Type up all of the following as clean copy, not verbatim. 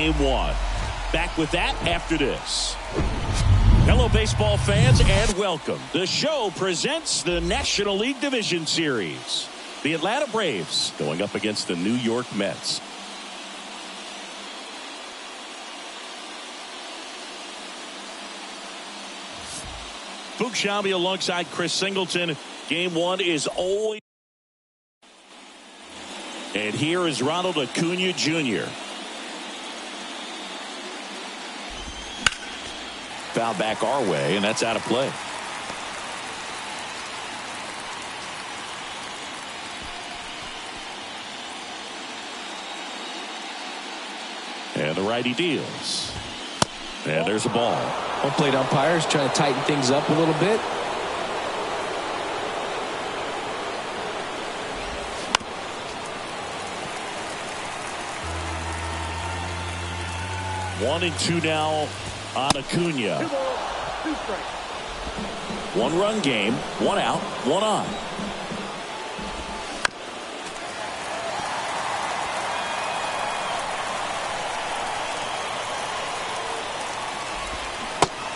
game one. Back with that after this. Hello, baseball fans, and welcome. The show presents the National League Division Series. The Atlanta Braves going up against the New York Mets. Fuchs Shambi alongside Chris Singleton. Game one is always. And here is Ronald Acuna Jr. Foul back our way, and that's out of play. And the righty deals. And there's a ball. Home plate umpires trying to tighten things up a little bit. One and two now on Acuna. 2 balls, 2 strikes. 1 run game, 1 out, 1 on.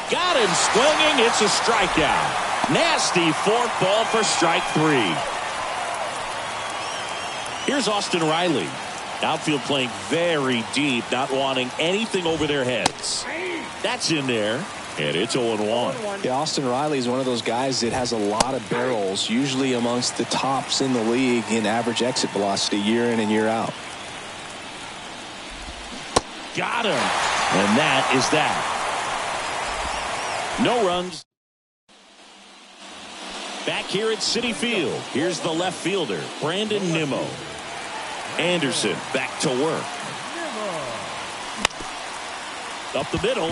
Got him swinging. It's a strikeout. Nasty fork ball for strike 3. Here's Austin Riley. Outfield playing very deep, not wanting anything over their heads. That's in there, and it's 0-1. Yeah, Austin Riley is one of those guys that has a lot of barrels, usually amongst the tops in the league in average exit velocity year in and year out. Got him, and that is that. No runs. Back here at Citi Field, here's the left fielder, Brandon Nimmo. Anderson back to work. Up the middle.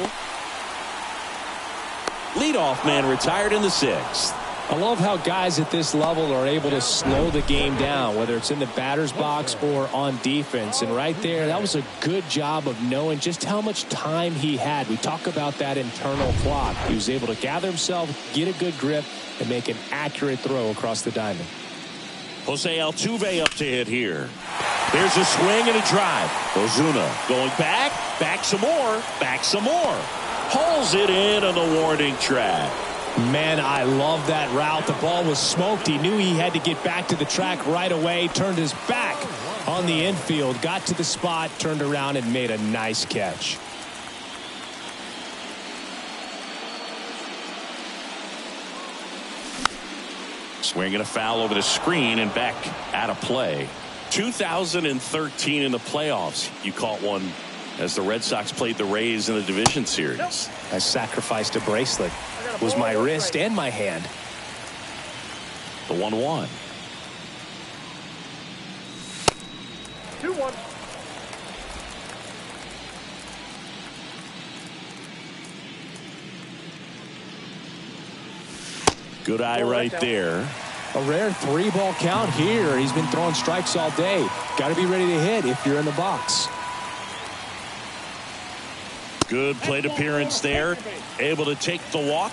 Leadoff man retired in the 6th. I love how guys at this level are able to slow the game down, whether it's in the batter's box or on defense. And right there, that was a good job of knowing just how much time he had. We talk about that internal clock. He was able to gather himself, get a good grip, and make an accurate throw across the diamond. Jose Altuve up to hit here. There's a swing and a drive. Ozuna going back some more, back some more. Hauls it in on the warning track. Man, I love that route. The ball was smoked. He knew he had to get back to the track right away. Turned his back on the infield. Got to the spot, turned around, and made a nice catch. Swinging a foul over the screen and back out of play. 2013 in the playoffs, you caught one as the Red Sox played the Rays in the division series. I sacrificed a bracelet. It was my wrist and my hand. The 1-1. 2-1. Good eye right there. A rare 3-ball count here. He's been throwing strikes all day. Got to be ready to hit if you're in the box. Good plate appearance there. Able to take the walk.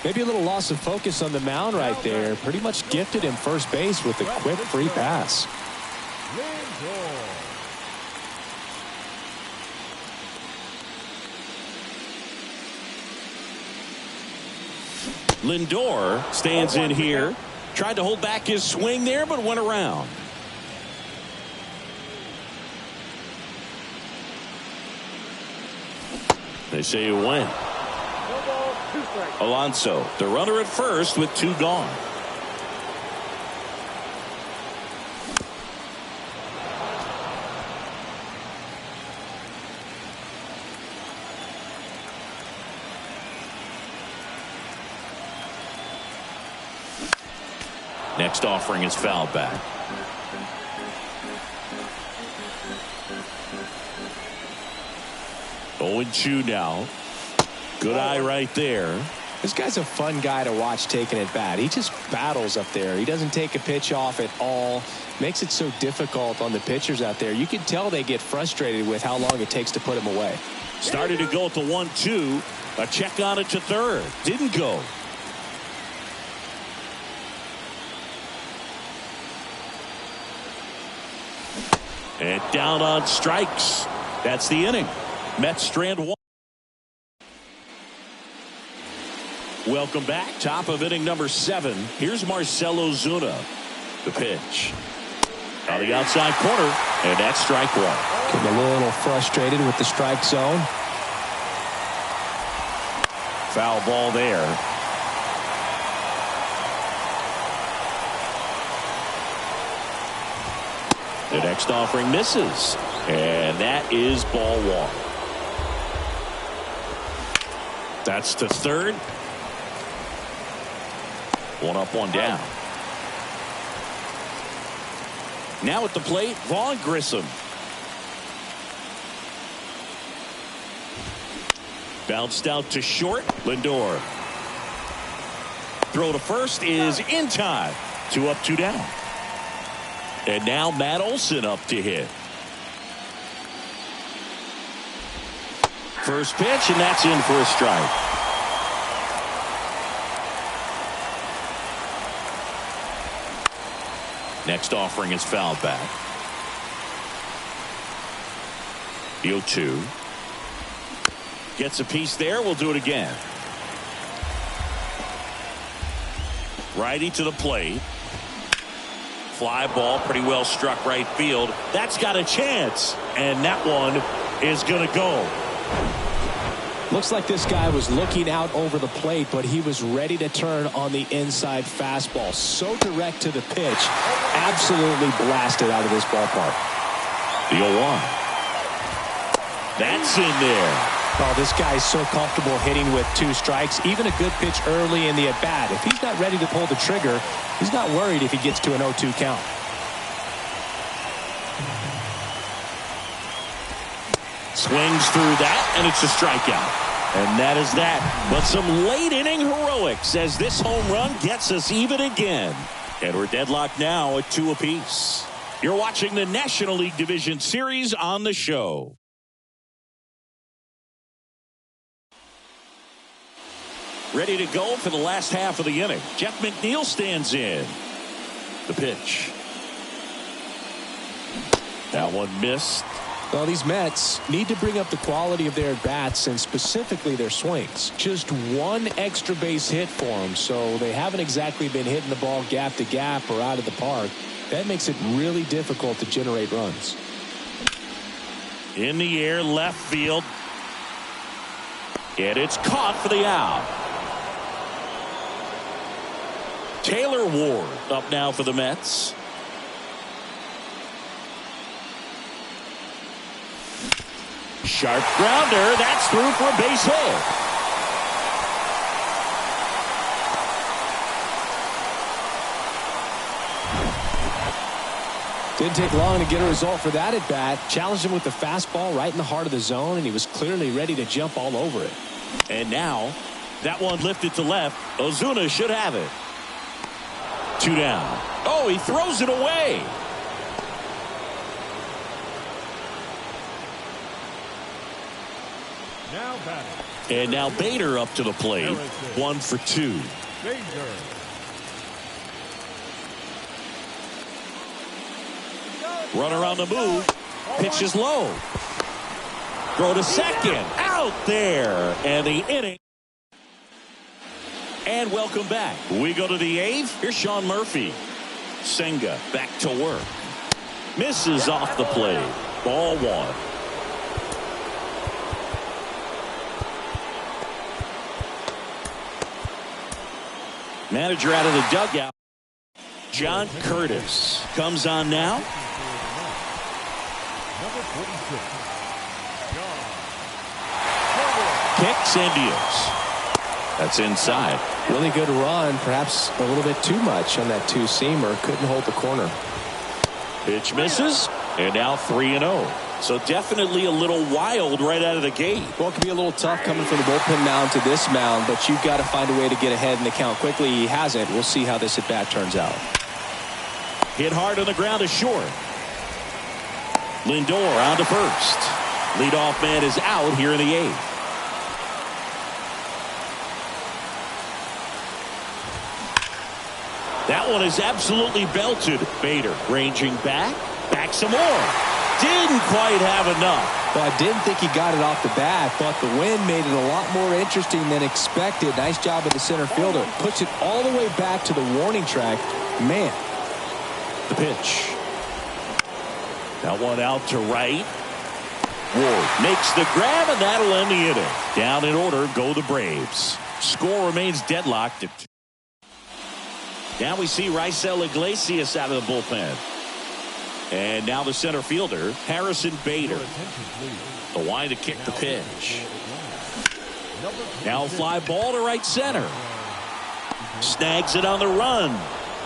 Maybe a little loss of focus on the mound right there. Pretty much gifted him first base with a quick free pass. Lindor stands in here. Tried to hold back his swing there, but went around. They say you win. 1 ball, 2 strikes. Alonso, the runner at first with 2 gone. Next offering is foul back. Oh, and 2 now. Good eye right there. This guy's a fun guy to watch taking at bat. He just battles up there. He doesn't take a pitch off at all. Makes it so difficult on the pitchers out there. You can tell they get frustrated with how long it takes to put him away. Started to go at the 1-2. A check on it to third. Didn't go. And down on strikes. That's the inning. Mets strand one. Welcome back. Top of inning number 7. Here's Marcell Ozuna. The pitch. On the outside corner, and that's strike one. Getting a little frustrated with the strike zone. Foul ball there. The next offering misses, and that is ball 1. That's to third. 1 up, 1 down. Now at the plate, Vaughn Grissom. Bounced out to short. Lindor. Throw to first is in time. 2 up, 2 down. And now Matt Olson up to hit. First pitch, and that's in for a strike. Next offering is fouled back. The 0-2. Gets a piece there. We'll do it again. Righty to the plate. Fly ball pretty well struck right field. That's got a chance. And that one is going to go. Looks like this guy was looking out over the plate, but he was ready to turn on the inside fastball. So direct to the pitch. Absolutely blasted out of this ballpark. The 0-1. That's in there. Oh, this guy's so comfortable hitting with 2 strikes. Even a good pitch early in the at-bat. If he's not ready to pull the trigger, he's not worried if he gets to an 0-2 count. Swings through that, and it's a strikeout. And that is that. But some late inning heroics as this home run gets us even again. And we're deadlocked now at 2 apiece. You're watching the National League Division Series on the show. Ready to go for the last half of the inning. Jeff McNeil stands in. The pitch. That one missed. Well, these Mets need to bring up the quality of their at-bats and specifically their swings. Just 1 extra base hit for them, so they haven't exactly been hitting the ball gap to gap or out of the park. That makes it really difficult to generate runs. In the air, left field. And it's caught for the out. Taylor Ward up now for the Mets. Sharp grounder. That's through for a base hit. Didn't take long to get a result for that at bat. Challenged him with the fastball right in the heart of the zone, and he was clearly ready to jump all over it. And now that one lifted to left. Ozuna should have it. 2 down. Oh, he throws it away. Now batting. And now Bader up to the plate. 1 for 2. Bader. Runner on the move. Pitch is low. Throw to second. Out there. And the inning. And welcome back. We go to the 8th. Here's Sean Murphy. Senga back to work. Misses off the plate. Ball 1. Manager out of the dugout. John Curtis comes on now. Number 46. Kicks and deals. That's inside. Really good run. Perhaps a little bit too much on that 2-seamer. Couldn't hold the corner. Pitch misses. And now 3-0. So definitely a little wild right out of the gate. Well, it can be a little tough coming from the bullpen mound to this mound, but you've got to find a way to get ahead in the count quickly. He hasn't. We'll see how this at-bat turns out. Hit hard on the ground to short. Lindor on to first. Leadoff man is out here in the 8th. That one is absolutely belted. Bader ranging back some more. Didn't quite have enough. Well, I didn't think he got it off the bat, but the wind made it a lot more interesting than expected. Nice job of the center fielder. Puts it all the way back to the warning track. Man. The pitch. That one out to right. Ward makes the grab, and that'll end the inning. Down in order go the Braves. Score remains deadlocked. Now we see Raisel Iglesias out of the bullpen. And now the center fielder, Harrison Bader. The line to kick the pitch. Now a fly ball to right center. Snags it on the run.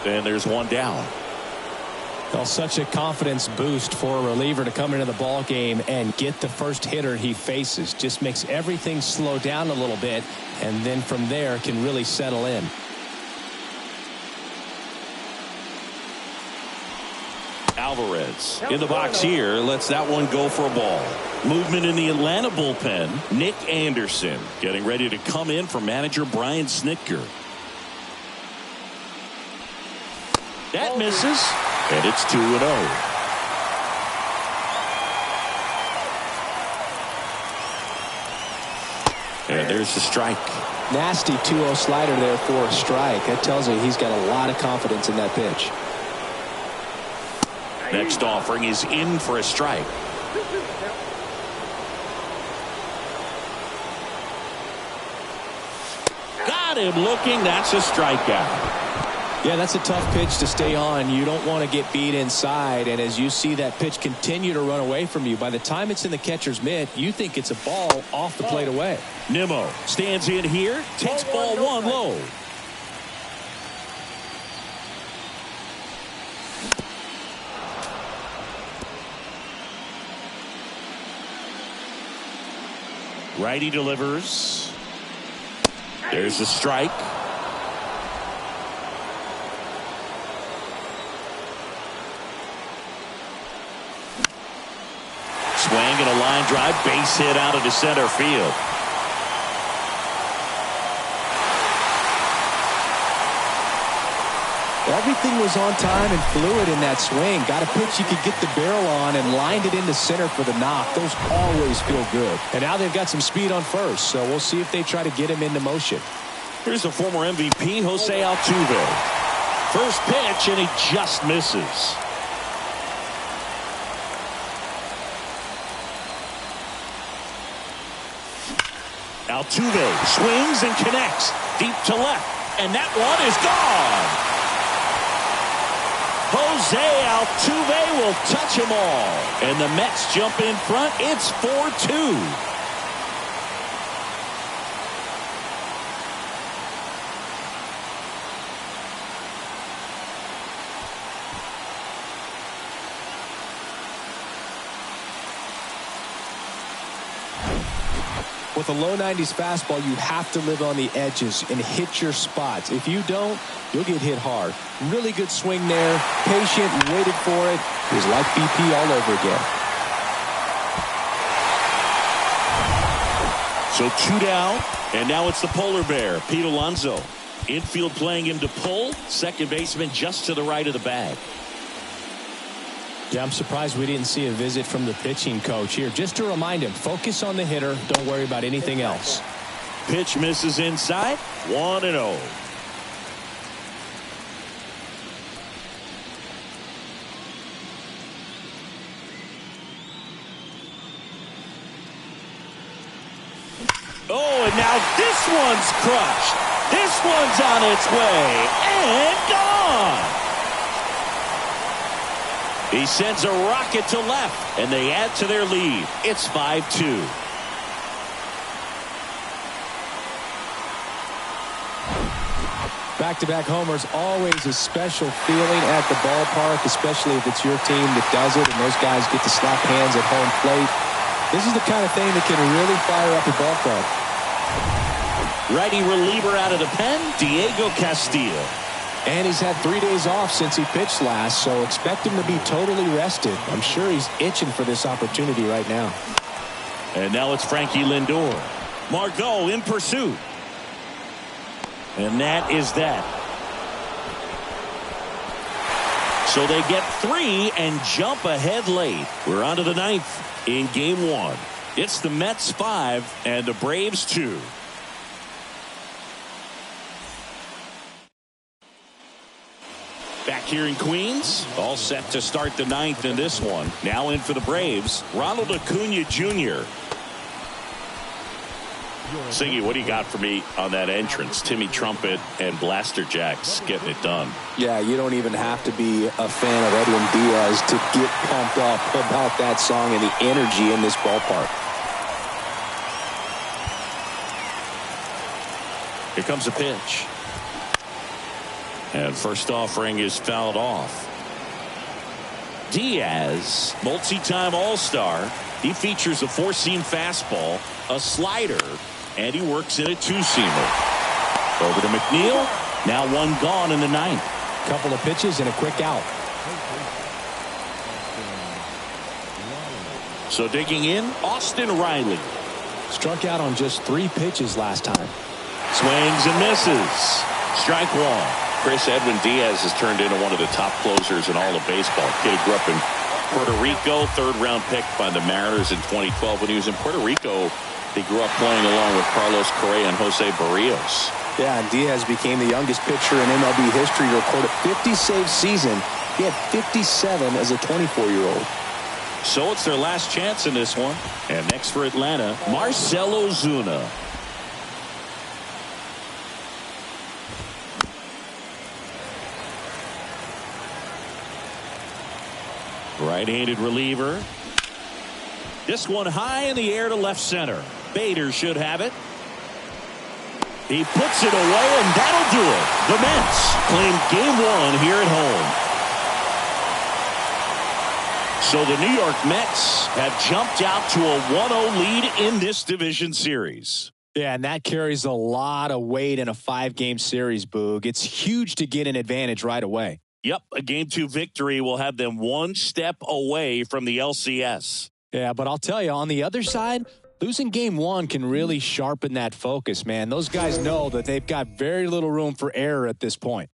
And there's one down. Well, such a confidence boost for a reliever to come into the ball game and get the first hitter he faces. Just makes everything slow down a little bit, and then from there can really settle in. Alvarez in the box here lets that one go for a ball. Movement in the Atlanta bullpen. Nick Anderson getting ready to come in for manager Brian Snitker. That misses, and it's 2-0. And there's the strike. Nasty 2-0 slider there for a strike. That tells you he's got a lot of confidence in that pitch. Next offering is in for a strike. Got him looking. That's a strikeout. Yeah, that's a tough pitch to stay on. You don't want to get beat inside, and as you see that pitch continue to run away from you, by the time it's in the catcher's mitt, you think it's a ball off the plate away. Nimmo stands in here, takes ball one low. Righty delivers. There's the strike. Swing and a line drive, base hit out into center field. Everything was on time and fluid in that swing. Got a pitch you could get the barrel on and lined it into center for the knock. Those always feel good. And now they've got some speed on first, so we'll see if they try to get him into motion. Here's the former MVP, Jose Altuve. First pitch, and he just misses. Altuve swings and connects deep to left, and that one is gone. Jose Altuve will touch them all, and the Mets jump in front. It's 4-2. With a low 90s fastball, you have to live on the edges and hit your spots. If you don't, you'll get hit hard. Really good swing there. Patient, waited for it. It was like BP all over again. So 2 down, and now it's the polar bear, Pete Alonso. Infield playing him to pull. Second baseman just to the right of the bag. Yeah, I'm surprised we didn't see a visit from the pitching coach here. Just to remind him, focus on the hitter. Don't worry about anything else. Pitch misses inside. 1-0. Oh, and now this one's crushed. This one's on its way and gone. He sends a rocket to left, and they add to their lead. It's 5-2. Back-to-back homers, always a special feeling at the ballpark, especially if it's your team that does it and those guys get to slap hands at home plate. This is the kind of thing that can really fire up a ball club. Righty reliever out of the pen, Diego Castillo. And he's had 3 days off since he pitched last, so expect him to be totally rested. I'm sure he's itching for this opportunity right now. And now it's Frankie Lindor. Margot in pursuit. And that is that. So they get 3 and jump ahead late. We're on to the 9th in game 1. It's the Mets 5 and the Braves 2. Back here in Queens, all set to start the 9th in this one. Now in for the Braves, Ronald Acuna Jr. Siggy, what do you got for me on that entrance? Timmy Trumpet and Blaster Jacks getting it done. Yeah, you don't even have to be a fan of Edwin Diaz to get pumped up about that song and the energy in this ballpark. Here comes a pitch. And first offering is fouled off. Diaz, multi-time All-Star. He features a 4-seam fastball, a slider, and he works in a 2-seamer. Over to McNeil. Now 1 gone in the 9th. Couple of pitches and a quick out. So digging in, Austin Riley. Struck out on just 3 pitches last time. Swings and misses. Strike 1. Chris, Edwin Diaz has turned into one of the top closers in all of baseball. Kid grew up in Puerto Rico, 3rd-round pick by the Mariners in 2012. When he was in Puerto Rico, he grew up playing along with Carlos Correa and Jose Barrios. Yeah, and Diaz became the youngest pitcher in MLB history to record a 50-save season. He had 57 as a 24-year-old. So it's their last chance in this one. And next for Atlanta, Marcell Ozuna. Right-handed reliever. This one high in the air to left center. Bader should have it. He puts it away, and that'll do it. The Mets claim game 1 here at home. So the New York Mets have jumped out to a 1-0 lead in this division series. Yeah, and that carries a lot of weight in a 5-game series, Boog. It's huge to get an advantage right away. Yep, a game 2 victory will have them 1 step away from the LCS. Yeah, but I'll tell you, on the other side, losing game 1 can really sharpen that focus, man. Those guys know that they've got very little room for error at this point.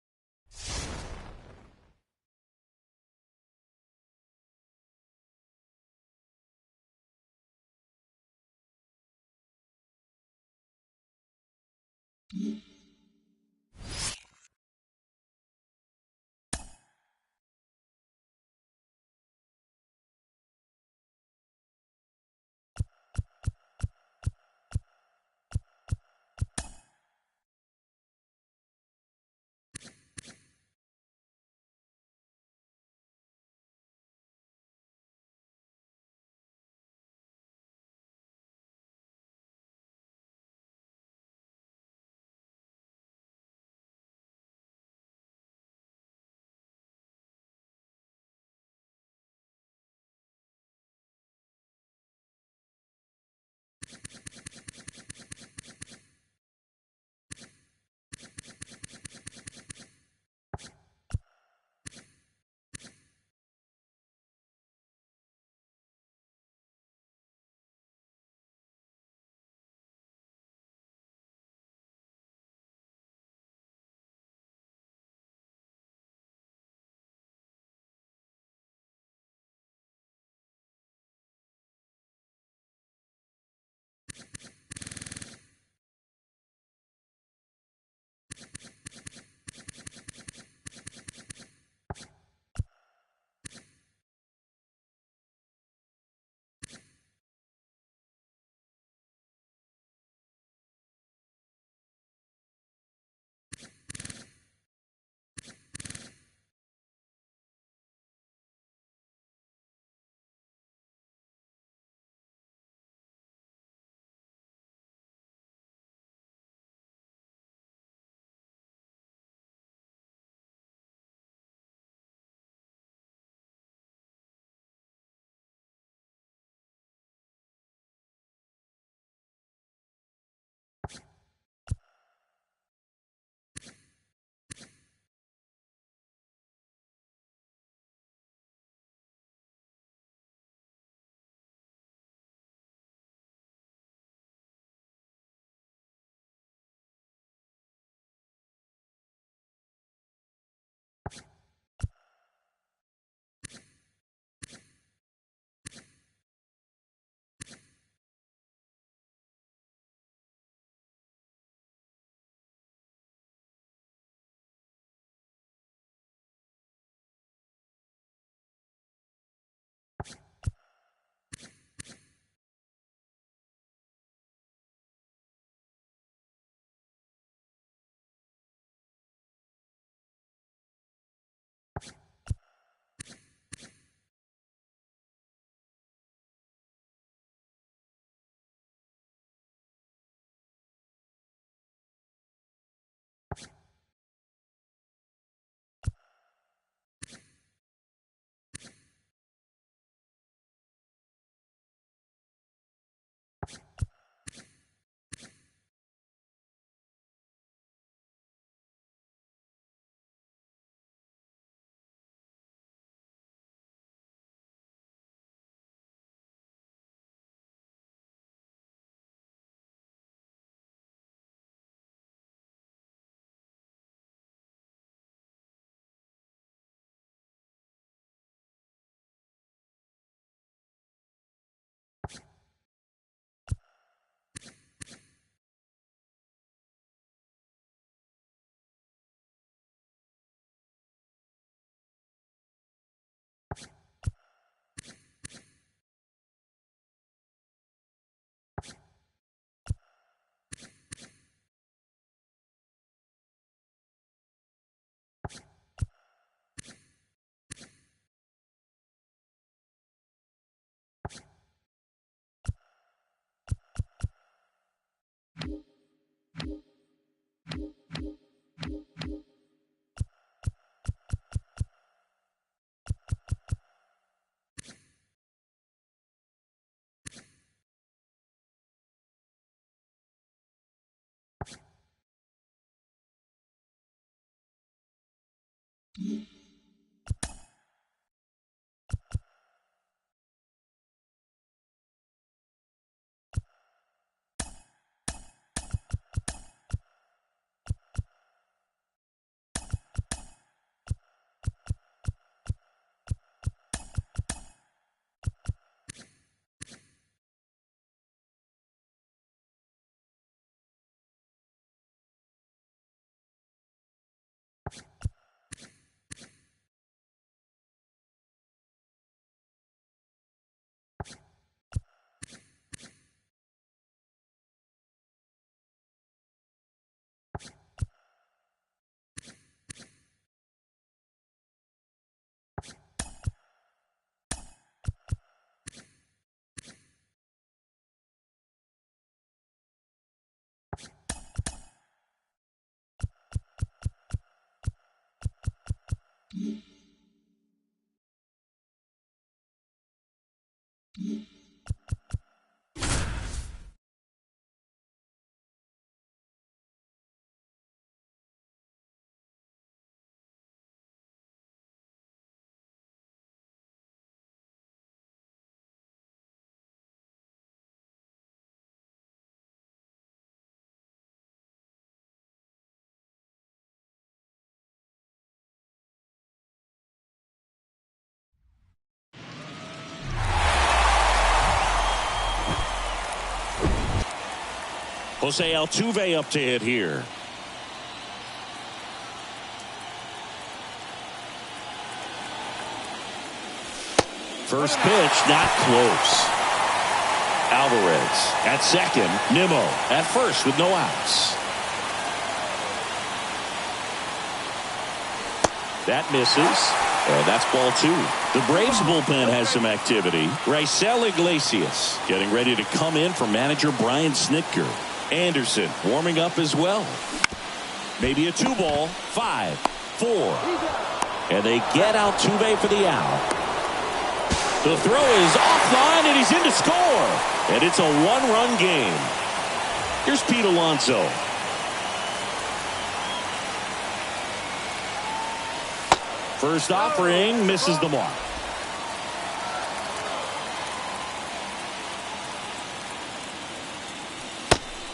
Jose Altuve up to hit here. First pitch, not close. Alvarez at second. Nimmo at first with no outs. That misses. And that's ball 2. The Braves bullpen has some activity. Raisel Iglesias getting ready to come in for manager Brian Snitker. Anderson warming up as well. Maybe a 2-ball. 5, 4. And they get Altuve for the out. The throw is offline and he's in to score. And it's a 1-run game. Here's Pete Alonso. First offering misses the mark.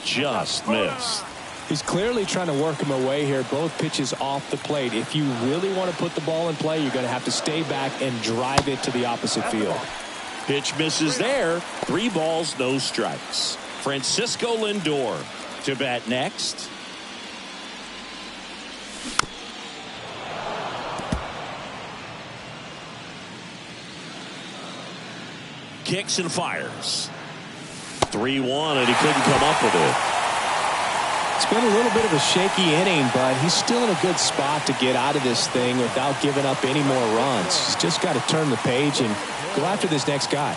Just missed. He's clearly trying to work him away here. Both pitches off the plate. If you really want to put the ball in play, you're going to have to stay back and drive it to the opposite field. Pitch misses there. 3 balls, no strikes. Francisco Lindor to bat next. Kicks and fires. 3-1, and he couldn't come up with it. It's been a little bit of a shaky inning, but he's still in a good spot to get out of this thing without giving up any more runs. He's just got to turn the page and go after this next guy.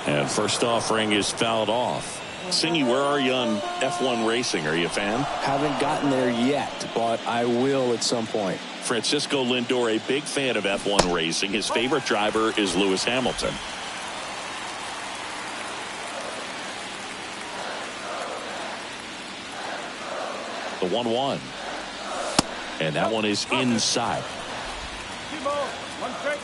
And first offering is fouled off. Singy, where are you on F1 racing? Are you a fan? Haven't gotten there yet, but I will at some point. Francisco Lindor, a big fan of F1 racing. His favorite driver is Lewis Hamilton. The 1-1. And that one is inside. 2 balls, 1 strike.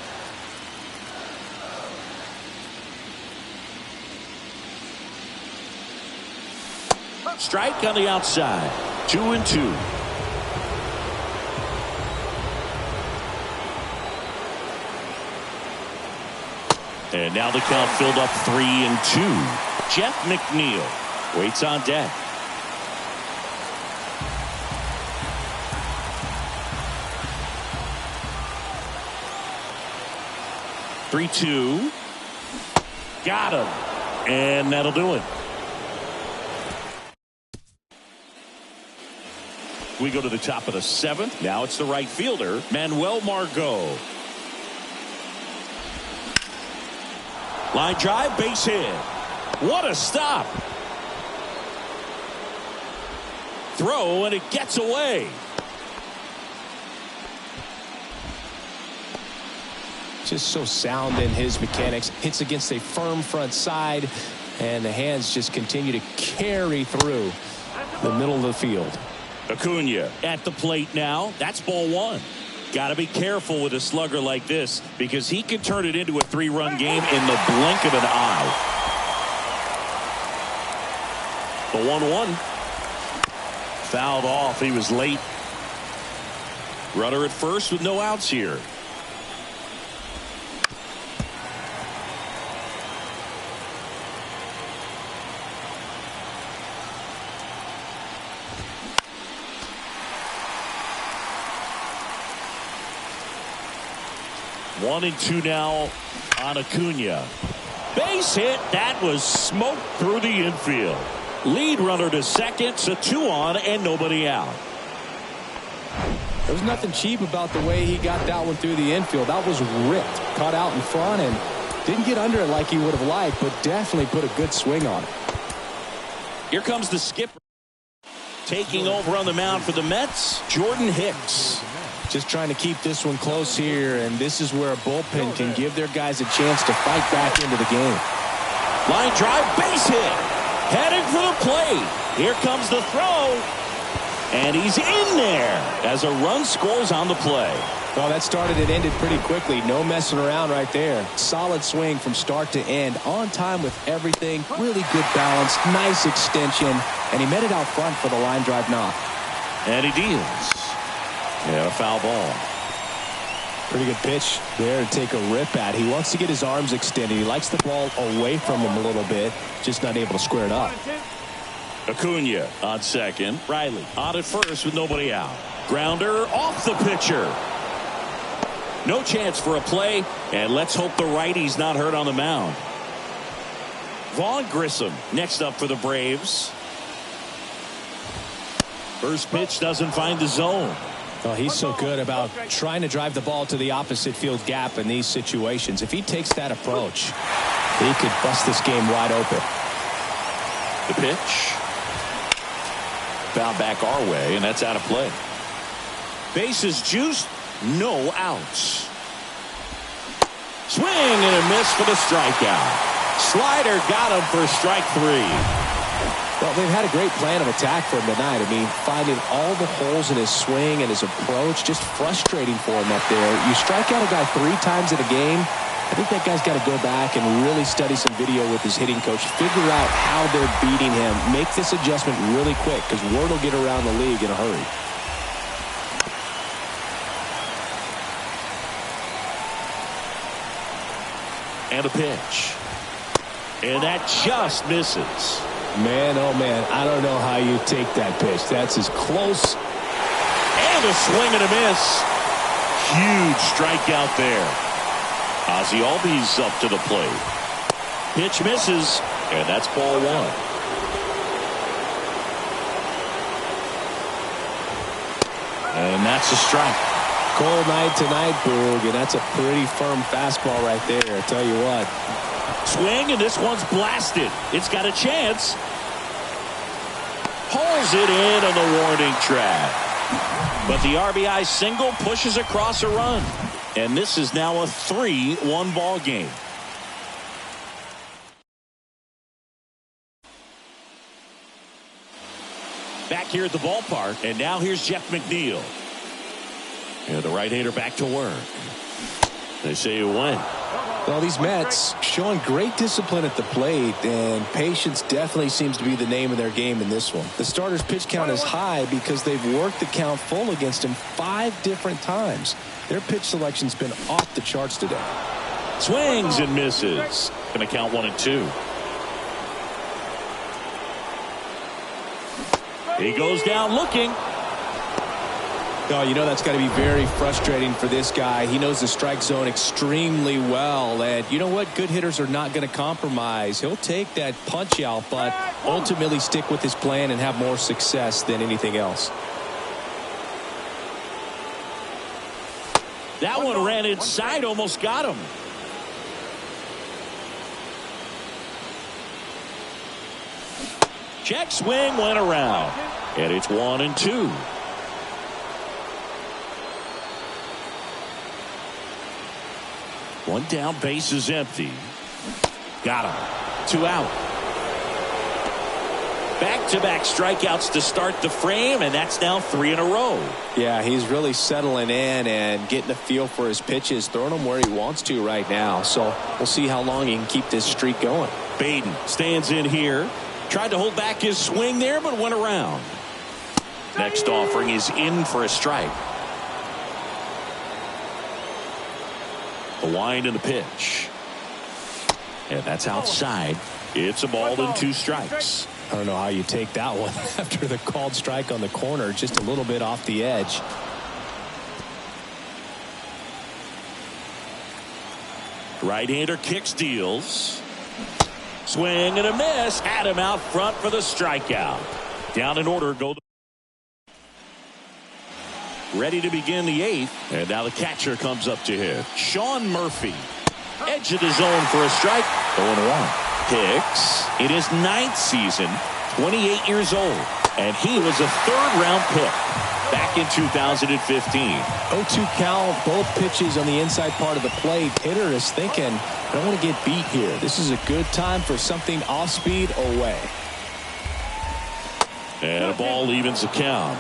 Strike on the outside. 2-2. And now the count filled up 3-2. Jeff McNeil waits on deck. Three-two. Got him. And that'll do it. We go to the top of the 7th. Now it's the right fielder, Manuel Margot. Line drive, base hit. What a stop. Throw, and it gets away. Just so sound in his mechanics. Hits against a firm front side, and the hands just continue to carry through the middle of the field. Acuna at the plate now. That's ball one. Got to be careful with a slugger like this because he can turn it into a 3-run game in the blink of an eye. The 1-1. Fouled off. He was late. Runner at first with no outs here. One and two now on Acuna. Base hit. That was smoked through the infield. Lead runner to second. So 2 on and nobody out. There was nothing cheap about the way he got that one through the infield. That was ripped. Caught out in front and didn't get under it like he would have liked, but definitely put a good swing on it. Here comes the skipper. Taking over on the mound for the Mets, Jordan Hicks. Just trying to keep this one close here, and this is where a bullpen can give their guys a chance to fight back into the game. Line drive, base hit. Heading for the plate. Here comes the throw. And he's in there as a run scores on the play. Well, that started and ended pretty quickly. No messing around right there. Solid swing from start to end. On time with everything. Really good balance. Nice extension. And he met it out front for the line drive knock. And he deals. Yeah, a foul ball. Pretty good pitch there to take a rip at. He wants to get his arms extended. He likes the ball away from him a little bit. Just not able to square it up. Acuna on second. Riley on at first with nobody out. Grounder off the pitcher. No chance for a play. And let's hope the righty's not hurt on the mound. Vaughn Grissom next up for the Braves. First pitch doesn't find the zone. Well, he's so good about trying to drive the ball to the opposite field gap in these situations. If he takes that approach, he could bust this game wide open. The pitch. Foul back our way, and that's out of play. Bases juiced, no outs. Swing and a miss for the strikeout. Slider got him for strike 3. Well, they've had a great plan of attack for him tonight. I mean, finding all the holes in his swing and his approach, just frustrating for him up there. You strike out a guy 3 times in a game, I think that guy's got to go back and really study some video with his hitting coach, figure out how they're beating him, make this adjustment really quick because word will get around the league in a hurry. And a pitch. And that just misses. Man, oh man, I don't know how you take that pitch. That's as close. And a swing and a miss. Huge strikeout there. Ozzie Albies up to the plate. Pitch misses, and that's ball 1. And that's a strike. Cold night tonight, Boog, and that's a pretty firm fastball right there, I tell you what. Swing, and this one's blasted. It's got a chance. Pulls it in on the warning track. But the RBI single pushes across a run. And this is now a 3-1 ball game. Back here at the ballpark, and now here's Jeff McNeil. And the right-hander back to work. They say you win. Well, these Mets showing great discipline at the plate, and patience definitely seems to be the name of their game in this one. The starter's pitch count is high because they've worked the count full against him 5 different times. Their pitch selection's been off the charts today. Swings and misses. Going to count 1 and 2. He goes down looking. Oh, you know that's got to be very frustrating for this guy. He knows the strike zone extremely well. And you know what? Good hitters are not going to compromise. He'll take that punch out, but ultimately stick with his plan and have more success than anything else. That one ran inside, almost got him. Check swing went around. And it's 1 and 2. One down, base is empty. Got him. 2 out. Back-to-back strikeouts to start the frame, and that's now 3 in a row. Yeah, he's really settling in and getting a feel for his pitches, throwing them where he wants to right now. So we'll see how long he can keep this streak going. Baden stands in here. Tried to hold back his swing there, but went around. Next offering is in for a strike. The wind and the pitch. And that's outside. It's a ball and 2 strikes. I don't know how you take that one after the called strike on the corner, just a little bit off the edge. Right-hander kicks, deals. Swing and a miss. Had him out front for the strikeout. Down in order go. Ready to begin the 8th. And now the catcher comes up to hit. Sean Murphy. Edge of the zone for a strike. 0-1. Hicks in his 9th season, 28 years old, and he was a 3rd-round pick back in 2015. 0-2 count, both pitches on the inside part of the plate. Hitter is thinking, I don't want to get beat here. This is a good time for something off speed away. And a ball evens the count.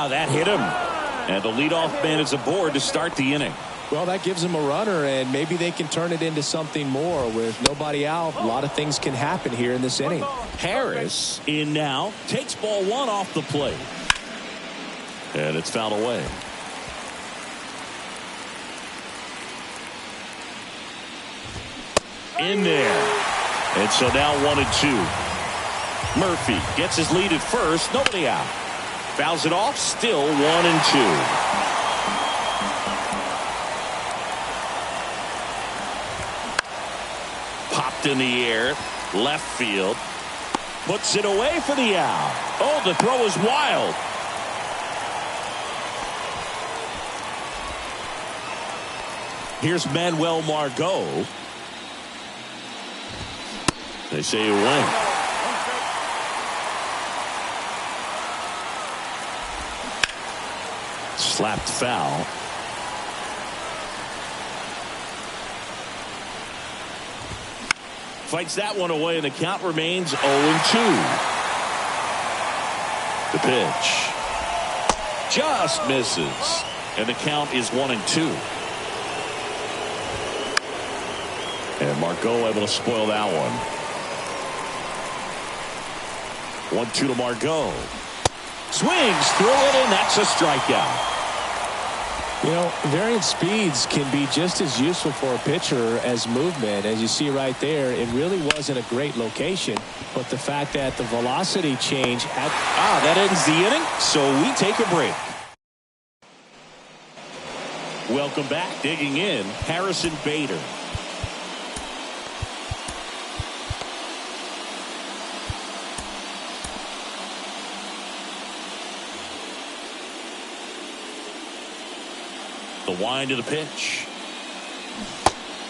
That hit him. And the leadoff man is aboard to start the inning. Well, that gives him a runner, and maybe they can turn it into something more. With nobody out, a lot of things can happen here in this inning. Harris in now. Takes ball 1 off the plate. And it's fouled away. In there. And so now 1-2. Murphy gets his lead at first. Nobody out. Fouls it off, still 1-2. Popped in the air, left field. Puts it away for the out. Oh, the throw is wild. Here's Manuel Margot. They say a win. Slapped foul. Fights that one away, and the count remains 0-2. The pitch just misses, and the count is 1-2. And Margot able to spoil that one. 1-2 to Margot. Swings through it, and that's a strikeout. You know, varying speeds can be just as useful for a pitcher as movement. As you see right there, it really wasn't a great location, but the fact that the velocity change at that ends the inning, so we take a break. Welcome back. Digging in, Harrison Bader. The wind of the pitch.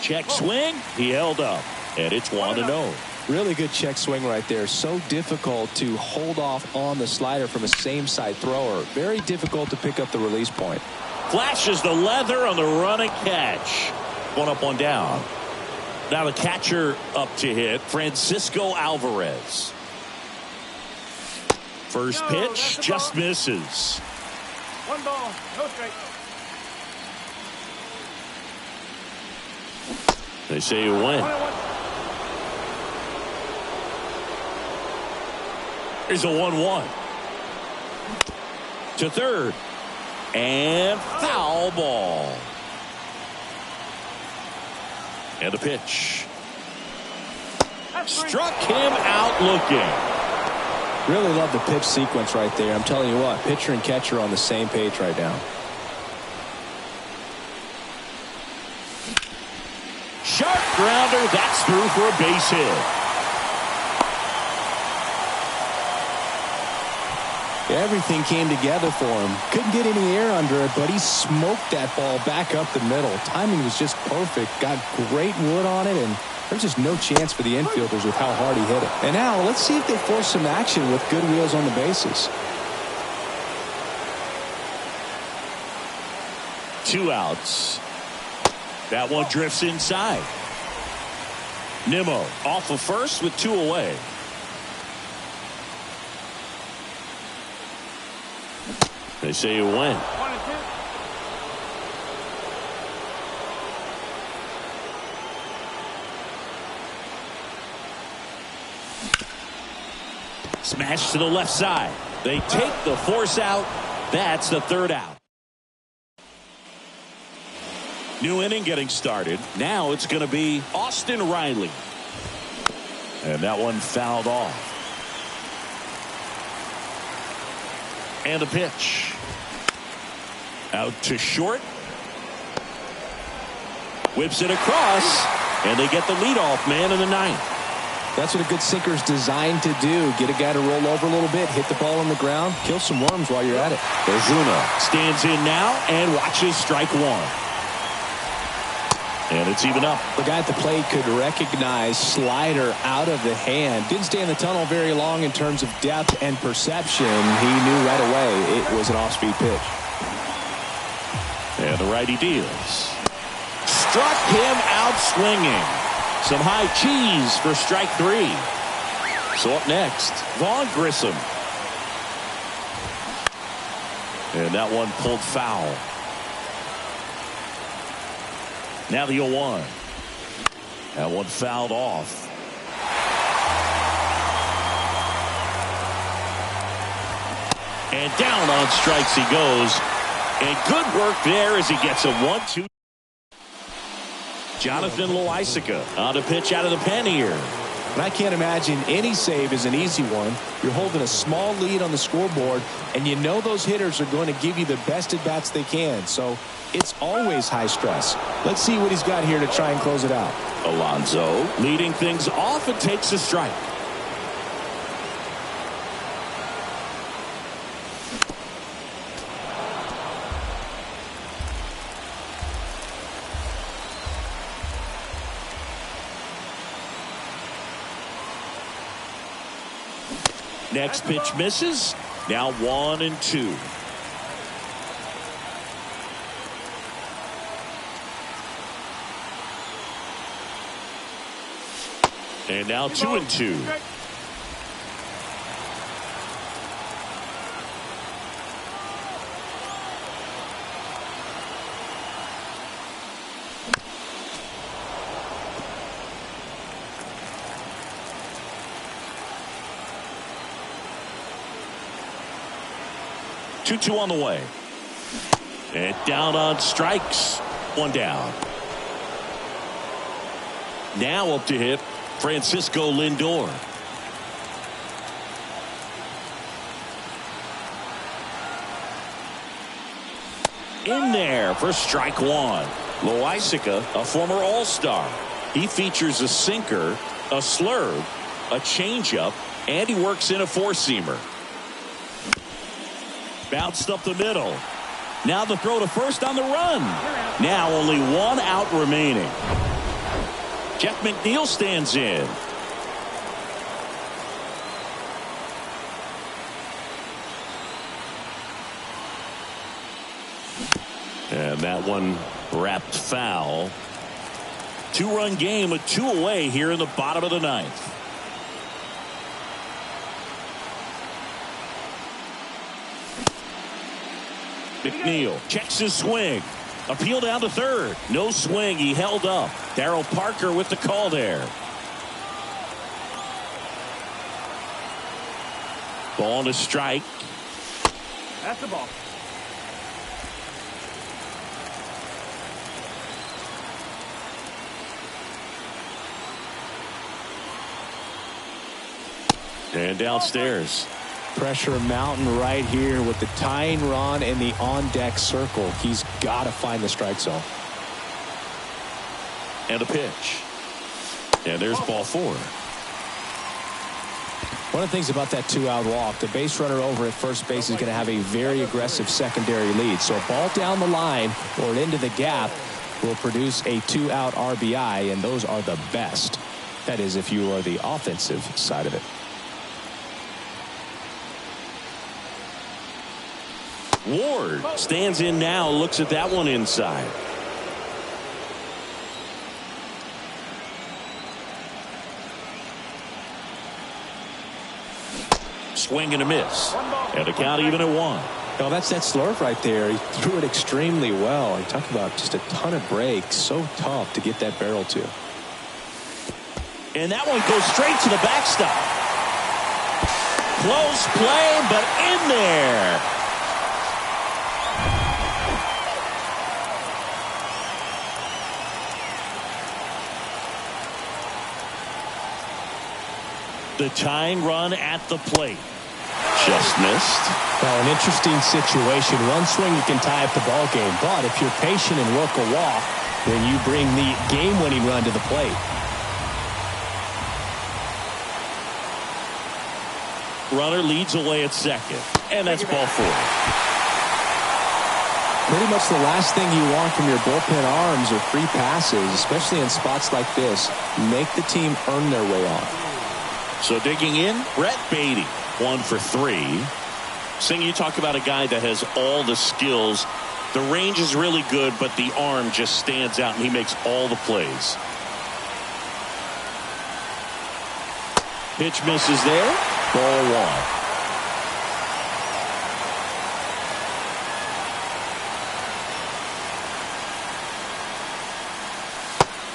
Check swing. He held up. And it's 1-0. Really good check swing right there. So difficult to hold off on the slider from a same side thrower. Very difficult to pick up the release point. Flashes the leather on the run and catch. 1 up, 1 down. Now the catcher up to hit, Francisco Alvarez. First pitch just misses. 1 ball, no strike. They say you win. Here's a 1-1. To third. And foul ball. And the pitch. Struck him out looking. Really love the pitch sequence right there. I'm telling you what, pitcher and catcher on the same page right now. Sharp grounder, that's through for a base hit. Everything came together for him. Couldn't get any air under it, but he smoked that ball back up the middle. Timing was just perfect. Got great wood on it, and there's just no chance for the infielders with how hard he hit it. And now let's see if they force some action with good wheels on the bases. 2 outs. That one drifts inside. Nimmo off of first with 2 away. They say you win. 1 and 2. Smash to the left side. They take the force out. That's the 3rd out. New inning getting started. Now it's going to be Austin Riley. And that one fouled off. And a pitch. Out to short. Whips it across. And they get the leadoff man in the 9th. That's what a good sinker is designed to do. Get a guy to roll over a little bit, hit the ball on the ground, kill some worms while you're at it. Ozuna stands in now and watches strike 1. And it's even up. The guy at the plate could recognize slider out of the hand. Didn't stay in the tunnel very long in terms of depth and perception. He knew right away it was an off-speed pitch. And the righty deals. Struck him out swinging. Some high cheese for strike 3. So up next, Vaughn Grissom. And that one pulled foul. Now the 0-1. That one fouled off. And down on strikes he goes. And good work there as he gets a 1-2. Jonathan Loaisiga on a pitch out of the pen here. And I can't imagine any save is an easy one. You're holding a small lead on the scoreboard, and you know those hitters are going to give you the best at-bats they can. So it's always high stress. Let's see what he's got here to try and close it out. Alonso leading things off and takes a strike. Next pitch misses. Now 1-2. And now 2-2. Two on the way. And down on strikes. 1 down. Now up to hit Francisco Lindor. In there for strike 1. Loaisiga, a former All-Star. He features a sinker, a slurve, a changeup, and he works in a 4-seamer. Bounced up the middle. Now the throw to first on the run. Now only 1 out remaining. Jeff McNeil stands in. And that one wrapped foul. 2-run game with 2 away here in the bottom of the 9th. McNeil checks his swing. Appeal down to third. No swing. He held up. Darryl Parker with the call there. Ball to strike. That's the ball. And downstairs. Pressure mountain right here with the tying run in the on-deck circle. He's got to find the strike zone. And a pitch. And there's ball 4. One of the things about that 2-out walk, the base runner over at first base is going to have a very aggressive secondary lead. So a ball down the line or into the gap will produce a 2-out RBI, and those are the best. That is, if you are the offensive side of it. Ward stands in now, looks at that one inside. Swing and a miss. And a count even at 1. Oh, that's that slurve right there. He threw it extremely well. You talk about just a ton of breaks. So tough to get that barrel to. And that one goes straight to the backstop. Close play, but in there. The tying run at the plate. Just missed. Well, an interesting situation. One swing you can tie up the ball game, but if you're patient and work a walk, then you bring the game-winning run to the plate. Runner leads away at second, and that's ball 4. Pretty much the last thing you want from your bullpen arms are free passes, especially in spots like this. Make the team earn their way on. So digging in, Brett Beatty, 1 for 3. Sing, you talk about a guy that has all the skills. The range is really good, but the arm just stands out, and he makes all the plays. Pitch misses there. Ball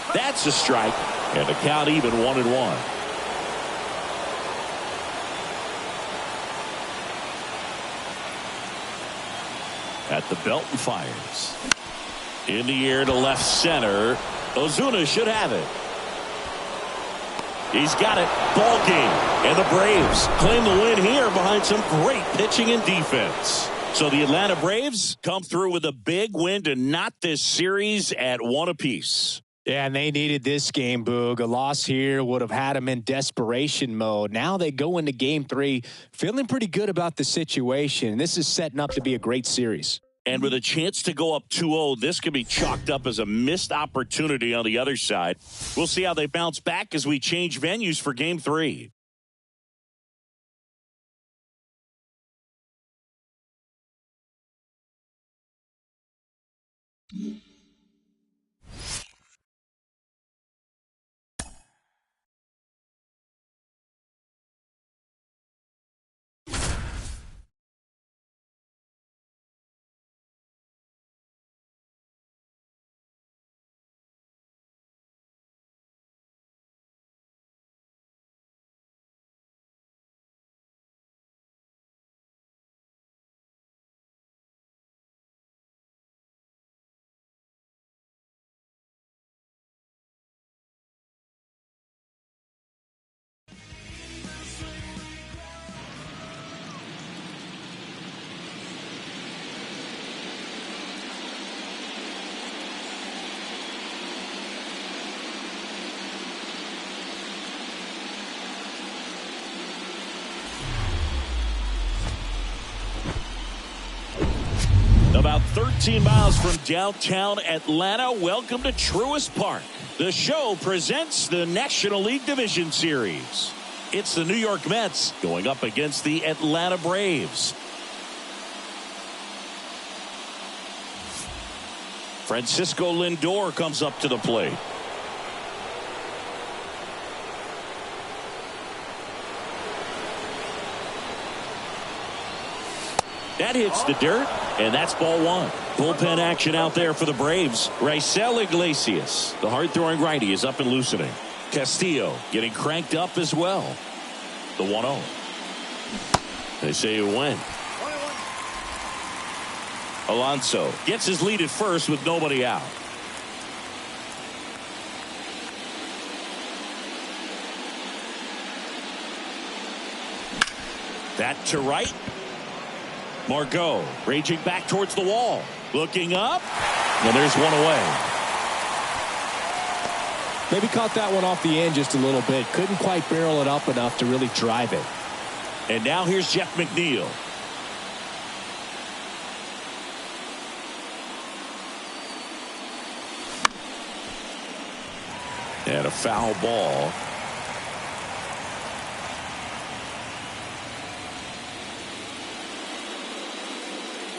1. That's a strike, and the count even 1-1. At the belt and fires. In the air to left center. Ozuna should have it. He's got it. Ball game. And the Braves claim the win here behind some great pitching and defense. So the Atlanta Braves come through with a big win to knot this series at 1 apiece. Yeah, and they needed this game, Boog. A loss here would have had them in desperation mode. Now they go into Game 3 feeling pretty good about the situation. This is setting up to be a great series. And with a chance to go up 2-0, this could be chalked up as a missed opportunity on the other side. We'll see how they bounce back as we change venues for Game 3. About 13 miles from downtown Atlanta, welcome to Truist Park. The show presents the National League Division Series. It's the New York Mets going up against the Atlanta Braves. Francisco Lindor comes up to the plate. That hits the dirt, and that's ball 1. Bullpen action out there for the Braves. Raisel Iglesias, the hard-throwing righty, is up and loosening. Castillo getting cranked up as well. The 1-0. They say you win. Alonso gets his lead at first with nobody out. That to right. Margot raging back towards the wall. Looking up. And there's one away. Maybe caught that one off the end just a little bit. Couldn't quite barrel it up enough to really drive it. And now here's Jeff McNeil. And a foul ball.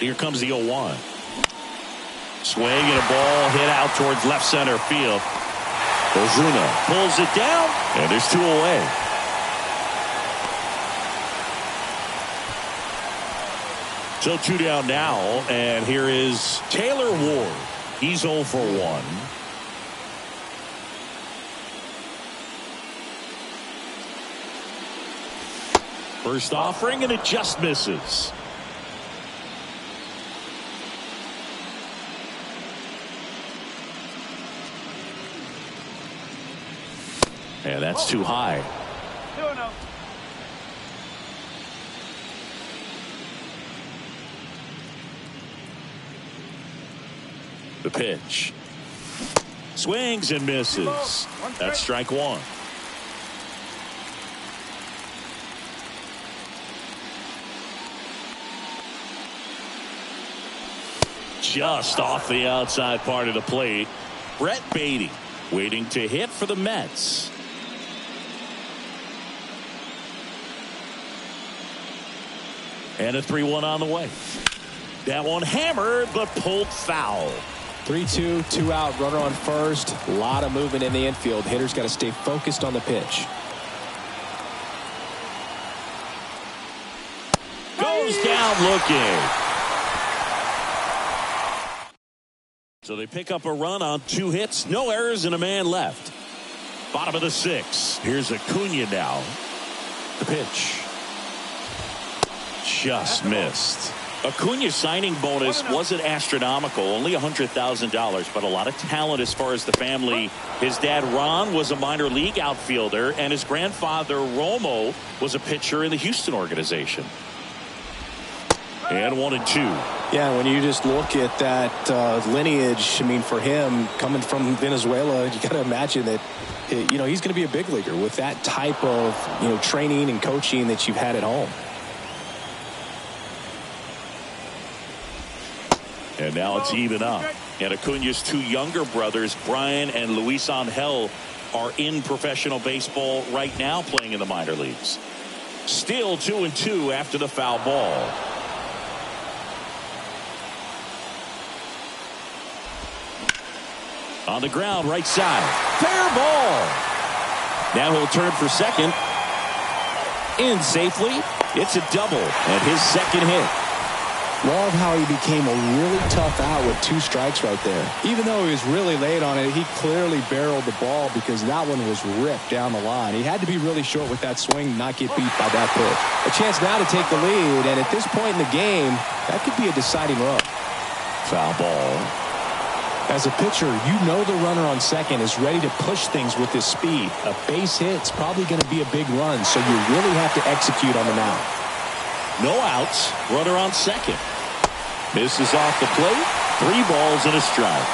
Here comes the 0-1. Swing and a ball hit out towards left center field. Ozuna pulls it down, and there's 2 away. So 2 down now, and here is Taylor Ward. He's 0 for 1. First offering, and it just misses. And that's too high. 2-0. The pitch. Swings and misses. That's strike 1. Just off the outside part of the plate. Brett Beatty waiting to hit for the Mets. And a 3-1 on the way. That one hammered but pulled foul. 3-2, 2 out, runner on first. A lot of movement in the infield. Hitter's got to stay focused on the pitch. Goes down looking. So they pick up a run on 2 hits, no errors, and a man left. Bottom of the 6th. Here's Acuna now. The pitch. Just missed. Acuna's signing bonus wasn't astronomical, only $100,000, but a lot of talent as far as the family. His dad, Ron, was a minor league outfielder, and his grandfather, Romo, was a pitcher in the Houston organization. And 1-2. Yeah, when you just look at that lineage, I mean, for him, coming from Venezuela, you got to imagine that, you know, he's going to be a big leaguer with that type of, you know, training and coaching that you've had at home. And now it's even up. And Acuna's 2 younger brothers, Brian and Luis Angel, are in professional baseball right now playing in the minor leagues. Still 2-2 after the foul ball. On the ground, right side. Fair ball. Now he'll turn for second. In safely. It's a double. And his second hit. Love how he became a really tough out with 2 strikes right there. Even though he was really late on it, he clearly barreled the ball because that one was ripped down the line. He had to be really short with that swing, not get beat by that pitch. A chance now to take the lead, and at this point in the game, that could be a deciding run. Foul ball. As a pitcher, you know the runner on second is ready to push things with his speed. A base hit's probably going to be a big run, so you really have to execute on the mound. No outs. Runner on second. Misses off the plate. 3 balls and a strike.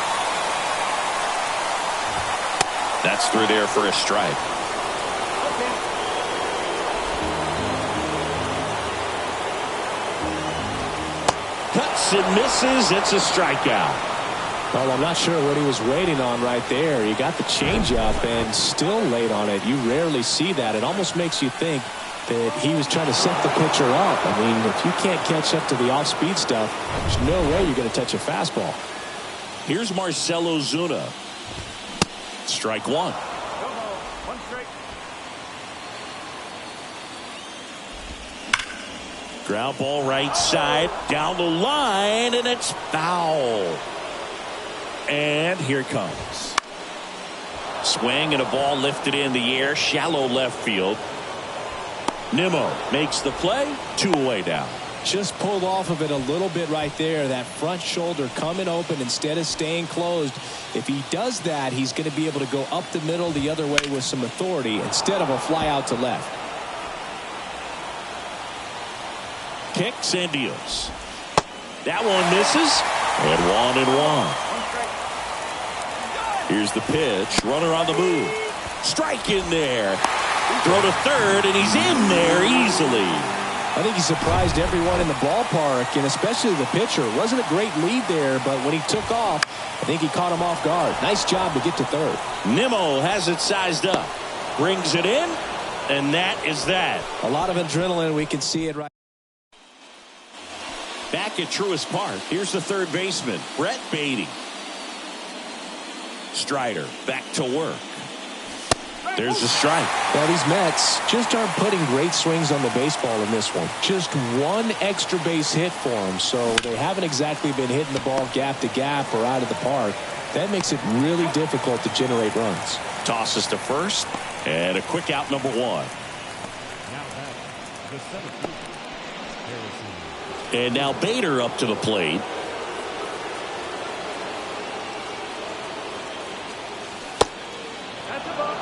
That's through there for a strike. Cuts and misses. It's a strikeout. Well, I'm not sure what he was waiting on right there. He got the changeup and still late on it. You rarely see that. It almost makes you think that he was trying to set the pitcher up. I mean, if you can't catch up to the off-speed stuff, there's no way you're going to touch a fastball. Here's Marcell Ozuna. Strike 1. 1 strike. Ground ball right side. Down the line, and it's foul. And here it comes. Swing and a ball lifted in the air. Shallow left field. Nimmo makes the play. 2 away now. Just pulled off of it a little bit right there. That front shoulder coming open instead of staying closed. If he does that, he's going to be able to go up the middle the other way with some authority instead of a fly out to left. Kicks and deals. That one misses. And 1-1. Here's the pitch. Runner on the move. Strike in there. Throw to third, and he's in there easily. I think he surprised everyone in the ballpark, and especially the pitcher. It wasn't a great lead there, but when he took off, I think he caught him off guard. Nice job to get to third. Nimmo has it sized up. Brings it in, and that is that. A lot of adrenaline. We can see it right. Back at Truist Park, here's the third baseman, Brett Beatty. Strider back to work. There's the strike. Well, these Mets just aren't putting great swings on the baseball in this one. Just one extra base hit for them, so they haven't exactly been hitting the ball gap to gap or out of the park. That makes it really difficult to generate runs. Tosses to first, and a quick out, number one. And now Bader up to the plate. That's a ball.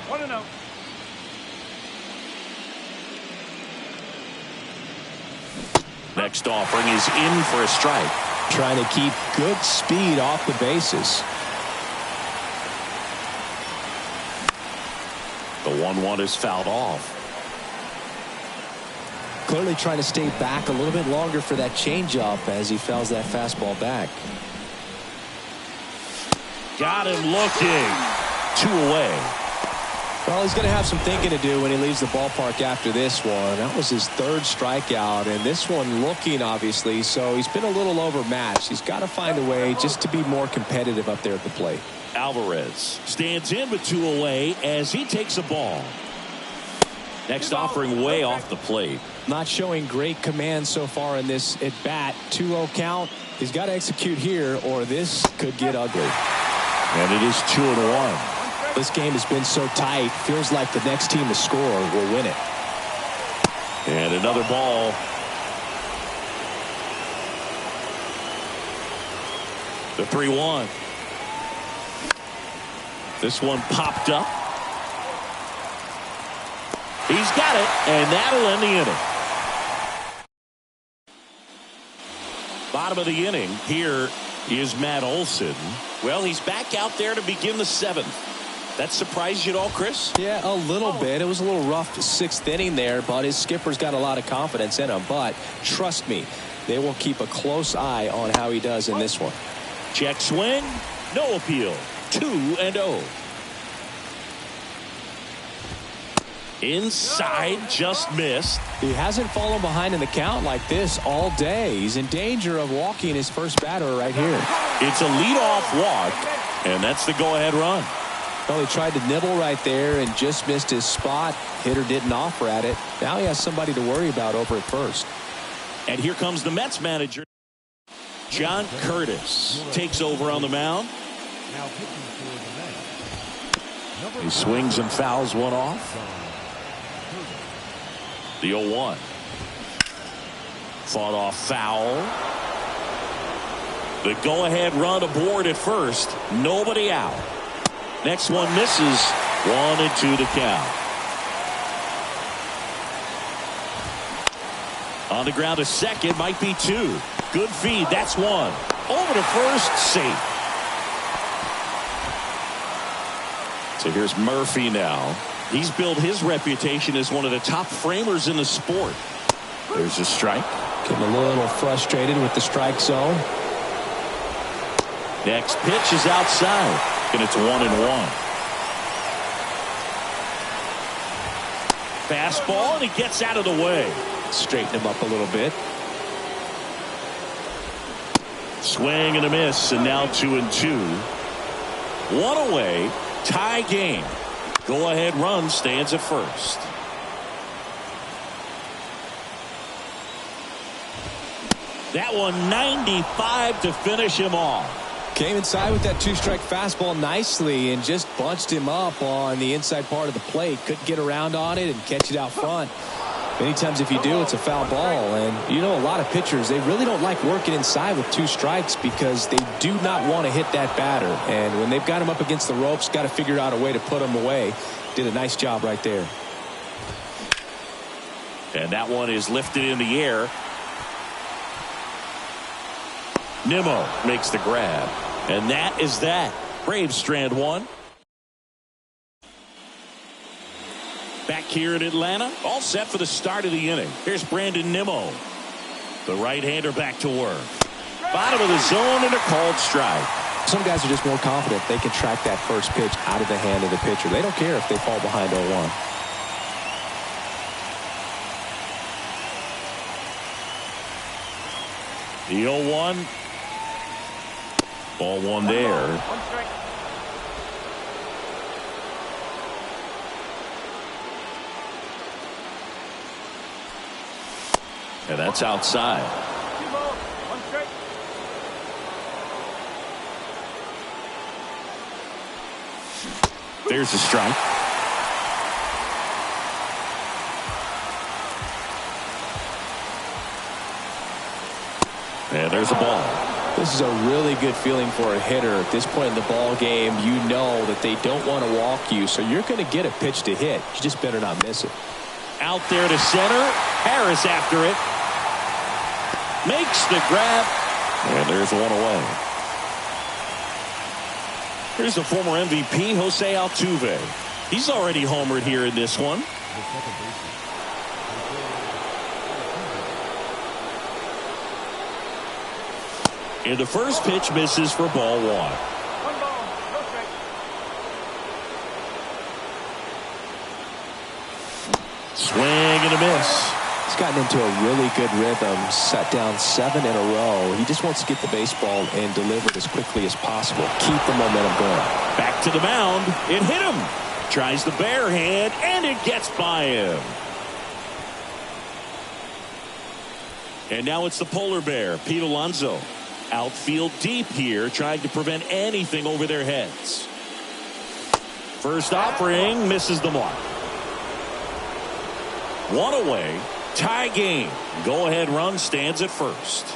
1-0. Next offering is in for a strike. Trying to keep good speed off the bases. The 1-1 is fouled off. Clearly trying to stay back a little bit longer for that changeup as he fouls that fastball back. Got him looking. 2 away. Well, he's going to have some thinking to do when he leaves the ballpark after this one. That was his third strikeout, and this one looking, obviously, so he's been a little overmatched. He's got to find a way just to be more competitive up there at the plate. Alvarez stands in with 2 away as he takes a ball. Next offering way off the plate. Not showing great command so far in this at bat. 2-0 count. He's got to execute here or this could get ugly. And it is 2-1. This game has been so tight. Feels like the next team to score will win it. And another ball. The 3-1. This one popped up. He's got it, and that'll end the inning. Bottom of the inning, here is Matt Olson. Well, he's back out there to begin the 7th. That surprised you at all, Chris? Yeah, a little bit. It was a little rough 6th inning there, but his skipper's got a lot of confidence in him. But trust me, they will keep a close eye on how he does in this one. Check swing, no appeal. 2-0. Inside, just missed. He hasn't fallen behind in the count like this all day. He's in danger of walking his first batter right here. It's a leadoff walk, and that's the go-ahead run. Well, he tried to nibble right there and just missed his spot. Hitter didn't offer at it. Now he has somebody to worry about over at first. And here comes the Mets manager. John Curtis takes over on the mound. He swings and fouls one off. The 0-1. Fought off foul. The go-ahead run aboard at first. Nobody out. Next one misses. 1-2 to count. On the ground to second, might be 2. Good feed. That's 1. Over to first, safe. So here's Murphy now. He's built his reputation as one of the top framers in the sport. There's a strike. Getting a little frustrated with the strike zone. Next pitch is outside, and it's 1-1. Fastball, and he gets out of the way. Straighten him up a little bit. Swing and a miss, and now 2-2. 1 away, tie game. Go-ahead run stands at first. That one 95 to finish him off. Came inside with that 2-strike fastball nicely and just bunched him up on the inside part of the plate. Couldn't get around on it and catch it out front. Many times if you do, it's a foul ball. And you know, a lot of pitchers, they really don't like working inside with 2 strikes because they do not want to hit that batter. And when they've got him up against the ropes, got to figure out a way to put him away. Did a nice job right there. And that one is lifted in the air. Nimmo makes the grab. And that is that. Braves strand 1. Back here in Atlanta, all set for the start of the inning. Here's Brandon Nimmo. The right-hander back to work. Bottom of the zone and a called strike. Some guys are just more confident they can track that first pitch out of the hand of the pitcher. They don't care if they fall behind 0-1. The 0-1. Ball one there. One strike. And that's outside. 2 balls. 1 strike. There's a strike. And there's a ball. This is a really good feeling for a hitter at this point in the ball game. You know that they don't want to walk you, so you're going to get a pitch to hit. You just better not miss it. Out there to center. Harris after it. Makes the grab. And there's one away. Here's the former MVP, Jose Altuve. He's already homered here in this one. And the first pitch misses for ball 1. 1 ball. No strike. Swing and a miss. He's gotten into a really good rhythm, set down 7 in a row. He just wants to get the baseball and deliver it as quickly as possible. Keep the momentum going. Back to the mound. It hit him. Tries the bare hand, and it gets by him. And now it's the polar bear, Pete Alonso. Outfield deep here, trying to prevent anything over their heads. First offering misses the mark. 1 away. Tie game. Go ahead run stands at first.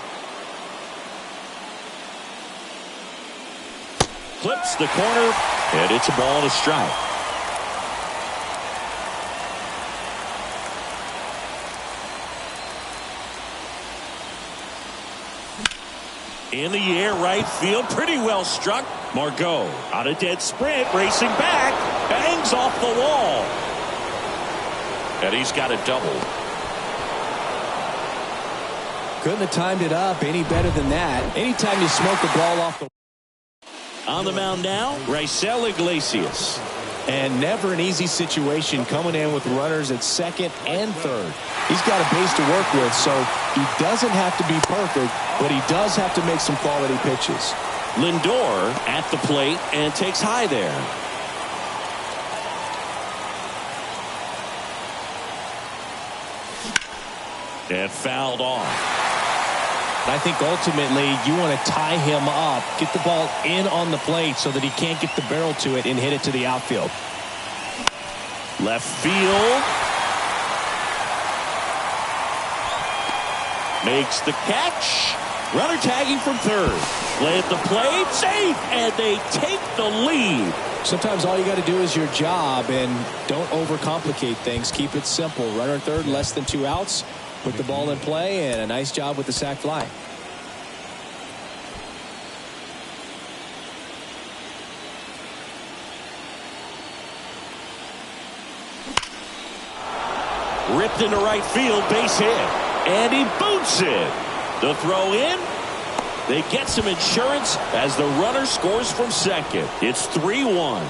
Clips the corner, and it's a ball and a strike. In the air, right field, pretty well struck. Margot on a dead sprint, racing back, bangs off the wall. And he's got a double. Couldn't have timed it up any better than that. Anytime you smoke the ball off the... On the mound now, Raisel Iglesias. And never an easy situation coming in with runners at second and third. He's got a base to work with, so he doesn't have to be perfect, but he does have to make some quality pitches. Lindor at the plate and takes high there. And fouled off. I think ultimately you want to tie him up, get the ball in on the plate so that he can't get the barrel to it and hit it to the outfield. Left field. Makes the catch. Runner tagging from third. Play at the plate. Safe. And they take the lead. Sometimes all you got to do is your job and don't overcomplicate things. Keep it simple. Runner at third, less than 2 outs. Put the ball in play, and a nice job with the sac fly. Ripped into right field, base hit. And he boots it. The throw in. They get some insurance as the runner scores from second. It's 3-1.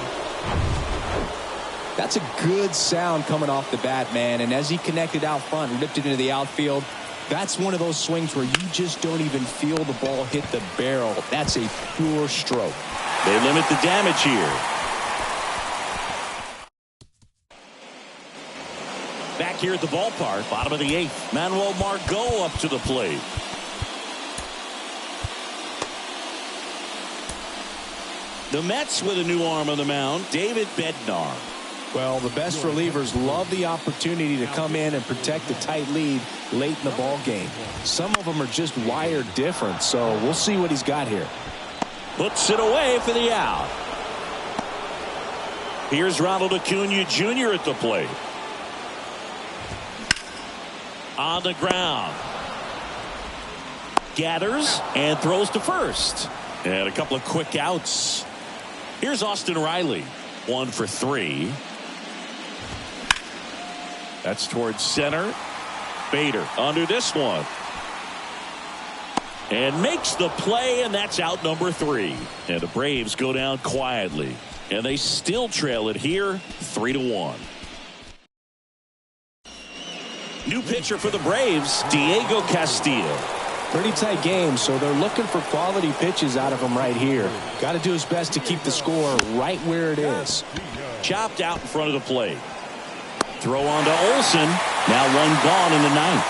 That's a good sound coming off the bat, man. And as he connected out front, ripped it into the outfield, that's one of those swings where you just don't even feel the ball hit the barrel. That's a pure stroke. They limit the damage here. Back here at the ballpark, bottom of the 8th. Manuel Margot up to the plate. The Mets with a new arm on the mound, David Bednar. Well, the best relievers love the opportunity to come in and protect the tight lead late in the ball game. Some of them are just wired different, so we'll see what he's got here. Puts it away for the out. Here's Ronald Acuna Jr. at the plate. On the ground. Gathers and throws to first. And a couple of quick outs. Here's Austin Riley. 1 for 3. That's towards center. Bader under this one. And makes the play, and that's out number 3. And the Braves go down quietly. And they still trail it here, 3-1. New pitcher for the Braves, Diego Castillo. Pretty tight game, so they're looking for quality pitches out of him right here. Got to do his best to keep the score right where it is. Chopped out in front of the plate. Throw on to Olsen. Now one gone in the ninth.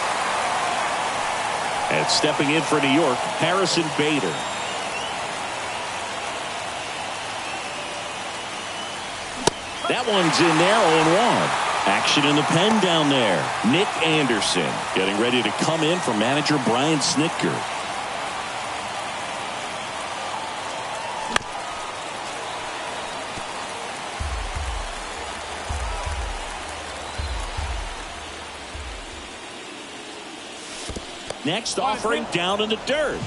And stepping in for New York, Harrison Bader. That one's in there, 0-1. Action in the pen down there. Nick Anderson getting ready to come in for manager Brian Snitker. Next offering down in the dirt.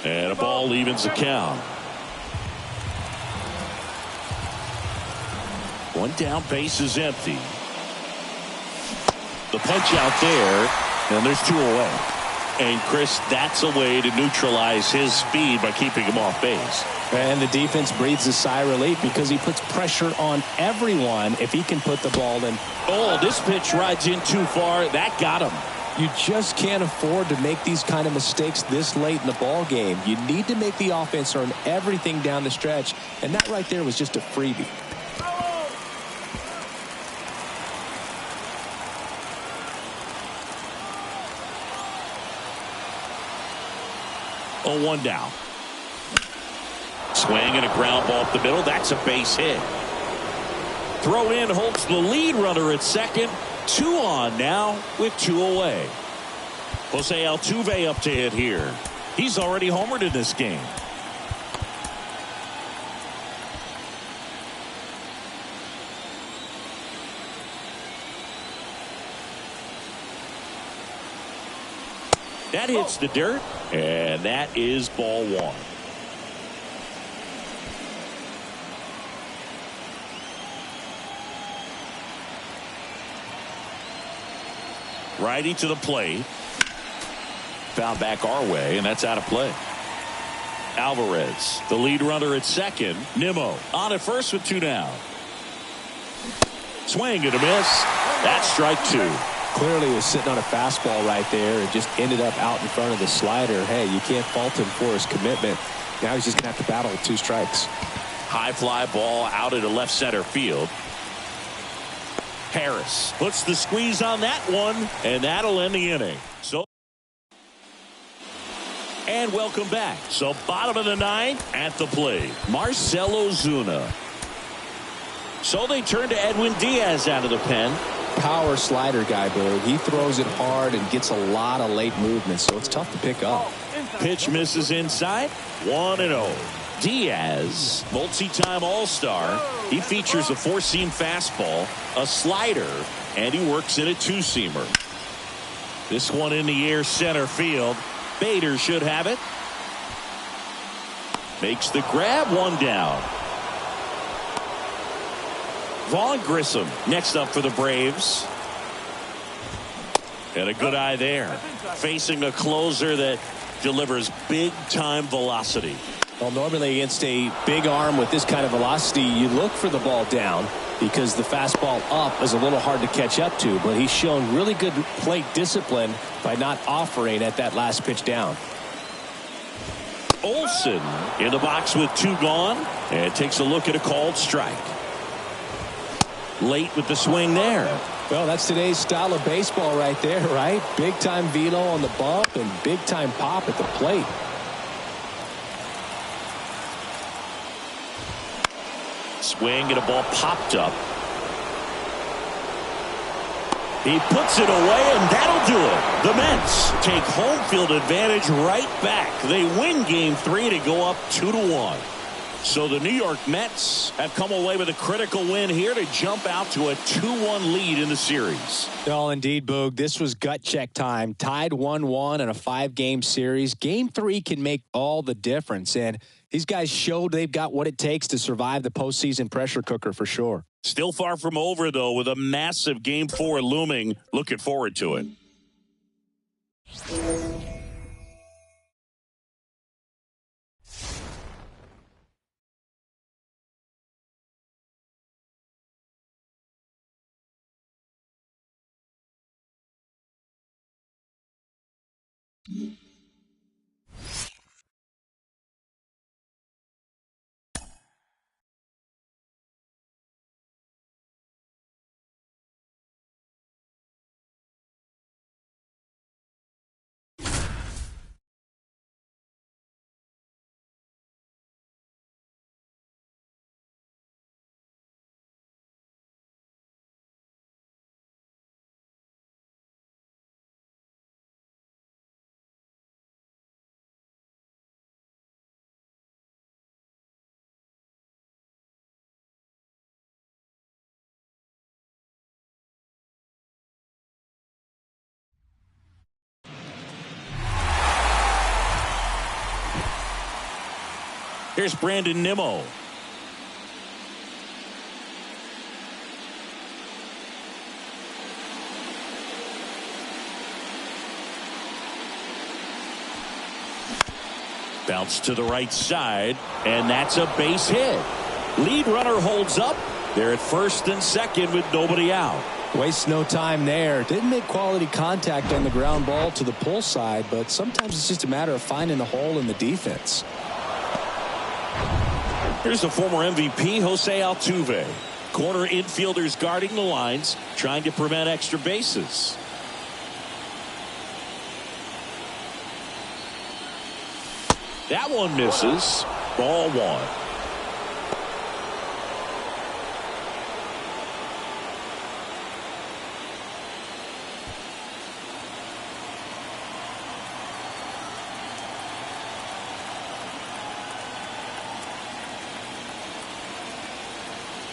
And a ball evens the count. One down, base is empty. The punch out there, and there's two away. And Chris, that's a way to neutralize his speed by keeping him off base. And the defense breathes a sigh of relief because he puts pressure on everyone if he can put the ball in. Oh, this pitch rides in too far. That got him. You just can't afford to make these kind of mistakes this late in the ball game. You need to make the offense earn everything down the stretch, and that right there was just a freebie. Oh, one down. Swing and a ground ball up the middle. That's a base hit. Throw in holds the lead runner at second. 2 on now with 2 away. Jose Altuve up to hit here. He's already homered in this game. That hits the dirt, and that is ball 1. Righty to the plate. Found back our way, and that's out of play. Alvarez, the lead runner at second. Nimmo on at first with 2 down. Swing and a miss. That's strike 2. Clearly was sitting on a fastball right there and just ended up out in front of the slider. Hey, you can't fault him for his commitment. Now he's just going to have to battle with 2 strikes. High fly ball out into left center field. Harris puts the squeeze on that one, and that'll end the inning. And welcome back. So bottom of the 9th at the plate, Marcell Ozuna. So they turn to Edwin Diaz out of the pen. Power slider guy, Berg. He throws it hard and gets a lot of late movement, so it's tough to pick up. Pitch misses inside. 1-0. Diaz, multi-time All-Star. He features a 4-seam fastball, a slider, and he works in a 2-seamer. This one in the air center field. Bader should have it. Makes the grab, 1 down. Vaughn Grissom next up for the Braves. And a good eye there. Facing a closer that delivers big-time velocity. Well, normally against a big arm with this kind of velocity, you look for the ball down because the fastball up is a little hard to catch up to. But he's shown really good plate discipline by not offering at that last pitch down. Olsen in the box with 2 gone and takes a look at a called strike. Late with the swing there. Well, that's today's style of baseball right there, right? Big time velo on the bump and big time pop at the plate. Swing and a ball popped up. He puts it away, and that'll do it. The Mets take home field advantage right back. They win game 3 to go up 2-1. So the New York Mets have come away with a critical win here to jump out to a 2-1 lead in the series. Well, indeed, Boog. This was gut check time. Tied 1-1 in a 5-game series. Game 3 can make all the difference. And these guys showed they've got what it takes to survive the postseason pressure cooker for sure. Still far from over, though, with a massive Game 4 looming. Looking forward to it. Here's Brandon Nimmo. Bounce to the right side, and that's a base hit. Lead runner holds up. They're at first and second with nobody out. Waste no time there. Didn't make quality contact on the ground ball to the pull side, but sometimes it's just a matter of finding the hole in the defense. Here's the former MVP, Jose Altuve. Corner infielders guarding the lines, trying to prevent extra bases. That one misses. Ball one.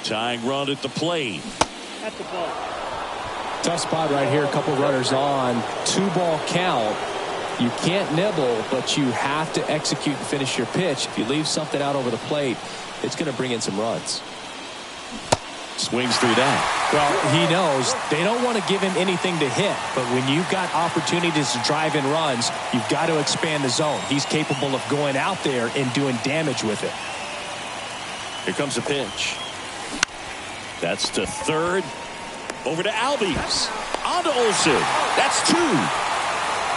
Tying run at the plate. At the ball. Tough spot right here. A couple runners on. 2-ball count. You can't nibble, but you have to execute and finish your pitch. If you leave something out over the plate, it's going to bring in some runs. Swings through that. Well, he knows they don't want to give him anything to hit, but when you've got opportunities to drive in runs, you've got to expand the zone. He's capable of going out there and doing damage with it. Here comes a pitch. That's to third. Over to Albies. On to Olsen. That's two.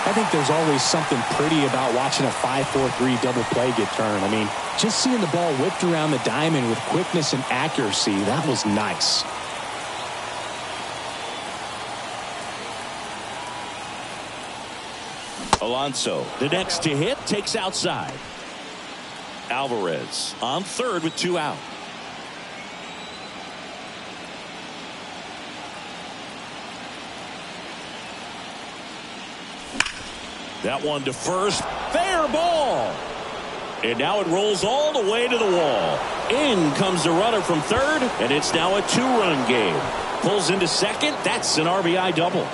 I think there's always something pretty about watching a 5-4-3 double play get turned. I mean, just seeing the ball whipped around the diamond with quickness and accuracy, that was nice. Alonso, the next to hit, takes outside. Alvarez on third with 2 out. That one to first. Fair ball. And now it rolls all the way to the wall. In comes the runner from third, and it's now a 2-run game. Pulls into second. That's an RBI double.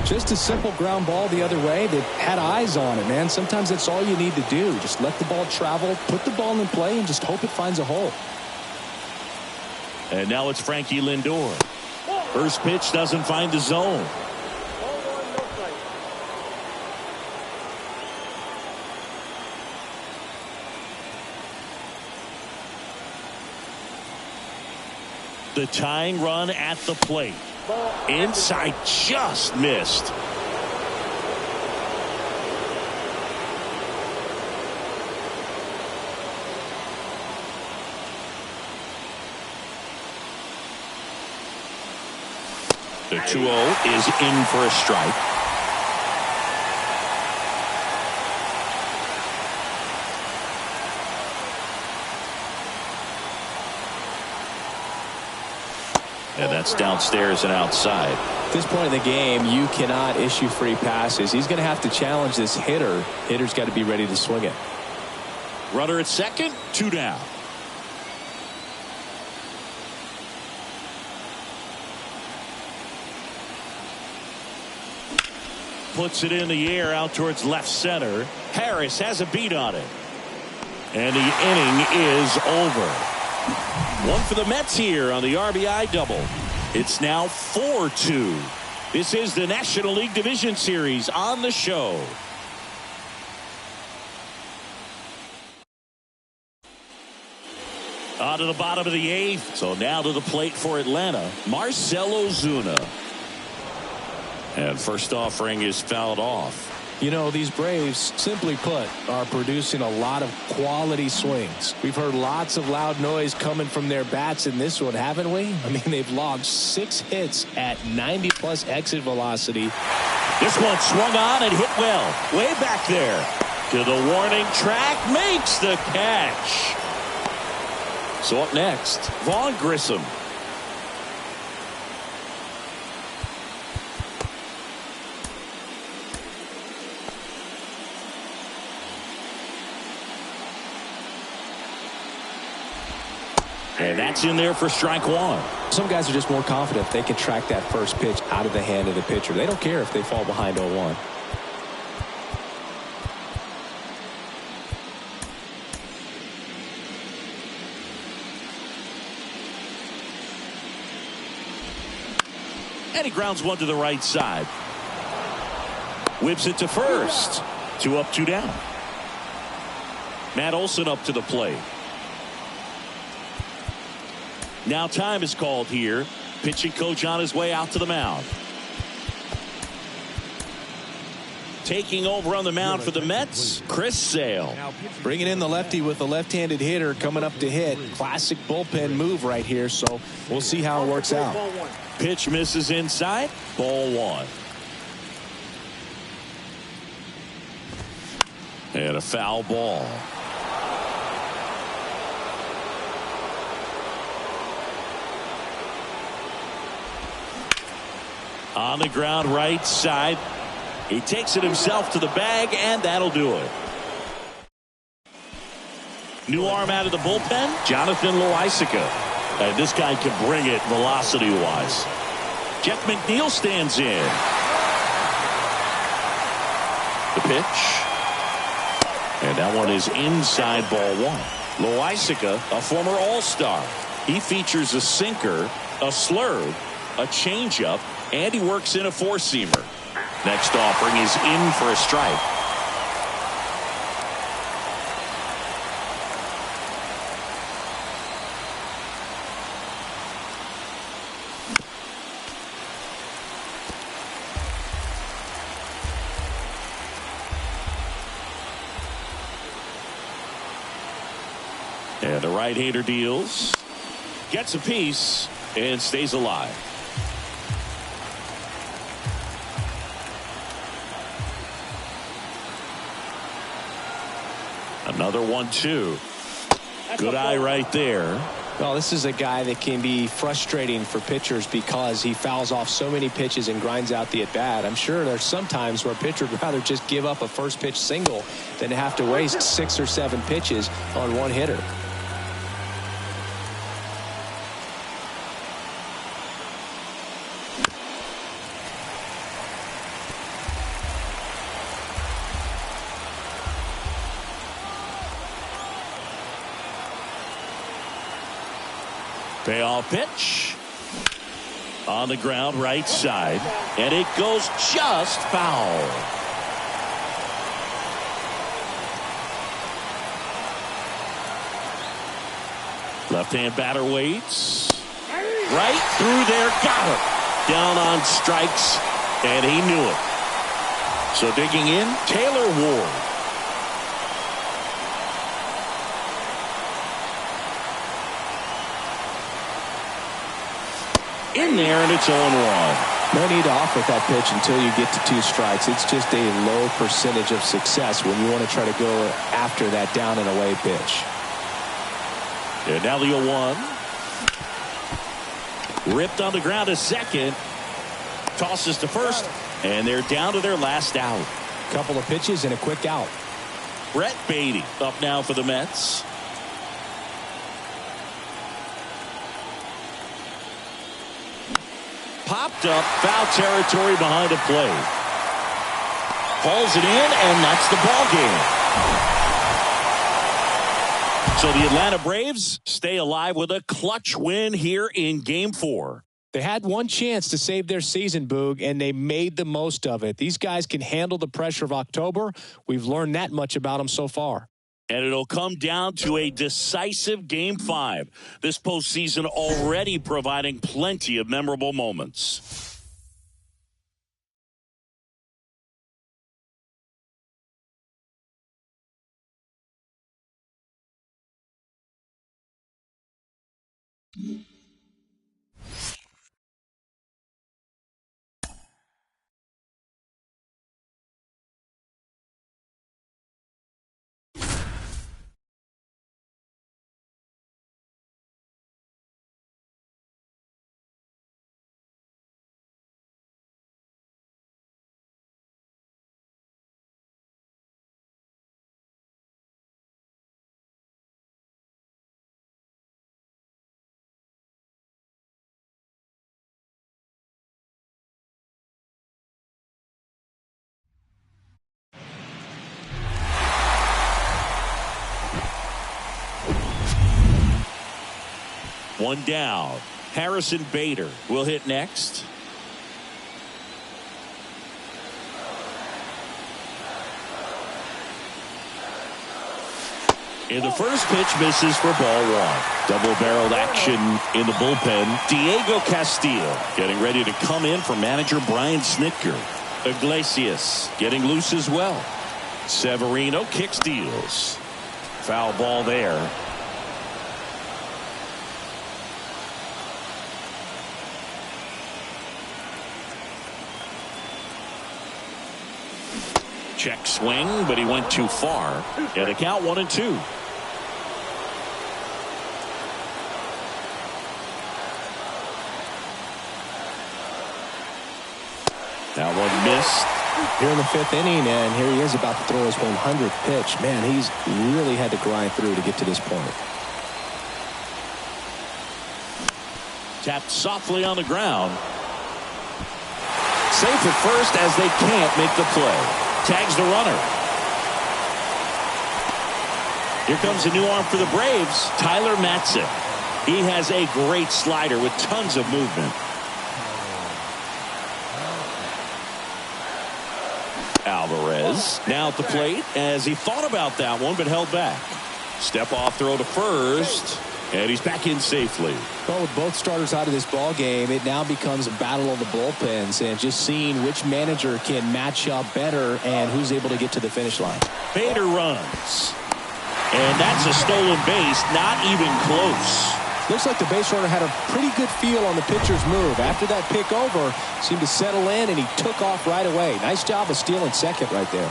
Just a simple ground ball the other way. They had eyes on it, man. Sometimes that's all you need to do. Just let the ball travel, put the ball in play, and just hope it finds a hole. And now it's Frankie Lindor. First pitch doesn't find the zone. The tying run at the plate. Inside, just missed. The 2-0 is in for a strike. And that's downstairs and outside. At this point in the game, you cannot issue free passes. He's going to have to challenge this hitter. Hitter's got to be ready to swing it. Runner at second, 2 down. Puts it in the air out towards left center. Harris has a beat on it. And the inning is over. One for the Mets here on the RBI double. It's now 4-2. This is the National League Division Series on the show. On to the bottom of the 8th. So now to the plate for Atlanta, Marcell Ozuna. And first offering is fouled off. You know, these Braves, simply put, are producing a lot of quality swings. We've heard lots of loud noise coming from their bats in this one, haven't we? I mean, they've logged 6 hits at 90-plus exit velocity. This one swung on and hit well. Way back there. To the warning track. Makes the catch. So up next, Vaughn Grissom. And that's in there for strike one. Some guys are just more confident if they can track that first pitch out of the hand of the pitcher. They don't care if they fall behind 0-1. And he grounds one to the right side. Whips it to first. 2 up, 2 down. Matt Olson up to the plate. Now time is called here. Pitching coach on his way out to the mound. Taking over on the mound for the Mets, Chris Sale. Bringing in the lefty with a left-handed hitter coming up to hit. Classic bullpen move right here, so we'll see how it works out. Pitch misses inside. Ball 1. And a foul ball. On the ground right side. He takes it himself to the bag, and that'll do it. New arm out of the bullpen, Jonathan Loaisiga. And this guy can bring it velocity-wise. Jeff McNeil stands in. The pitch. And that one is inside, ball 1. Loaisiga, a former All-Star. He features a sinker, a slurve, a changeup, and he works in a 4-seamer. Next offering is in for a strike. And the right-hander deals, gets a piece, and stays alive. Another 1-2. Good eye right there. Well, this is a guy that can be frustrating for pitchers because he fouls off so many pitches and grinds out the at-bat. I'm sure there's some times where a pitcher would rather just give up a first pitch single than to have to waste 6 or 7 pitches on one hitter. Payoff pitch. On the ground right side. And it goes just foul. Left-hand batter waits. Right through there. Got it. Down on strikes. And he knew it. So digging in, Taylor Ward. In there, and it's 0-1. No need to offer that pitch until you get to 2 strikes. It's just a low percentage of success when you want to try to go after that down and away pitch. And now the 0-1. Ripped on the ground to second. Tosses to first, and they're down to their last out. Couple of pitches and a quick out. Brett Beatty up now for the Mets. Popped up, foul territory behind the plate. Hauls it in, and that's the ball game. So the Atlanta Braves stay alive with a clutch win here in Game 4. They had one chance to save their season, Boog, and they made the most of it. These guys can handle the pressure of October. We've learned that much about them so far. And it'll come down to a decisive Game 5. This postseason already providing plenty of memorable moments. One down. Harrison Bader will hit next. And the first pitch misses for ball one. Double-barreled action in the bullpen. Diego Castillo getting ready to come in for manager Brian Snitker. Iglesias getting loose as well. Severino kick steals. Foul ball there. Check swing, but he went too far. And the count 1-2. That one missed. Here in the fifth inning, and here he is about to throw his 100th pitch. Man, he's really had to grind through to get to this point. Tapped softly on the ground. Safe at first as they can't make the play. Tags the runner. Here comes a new arm for the Braves, Tyler Matzik. He has a great slider with tons of movement. Alvarez now at the plate as he thought about that one but held back. Step off throw to first, and he's back in safely. Well, with both starters out of this ball game, it now becomes a battle of the bullpens and just seeing which manager can match up better and who's able to get to the finish line. Bader runs, and that's a stolen base, not even close. Looks like the base runner had a pretty good feel on the pitcher's move. After that pick over, seemed to settle in, and he took off right away. Nice job of stealing second right there.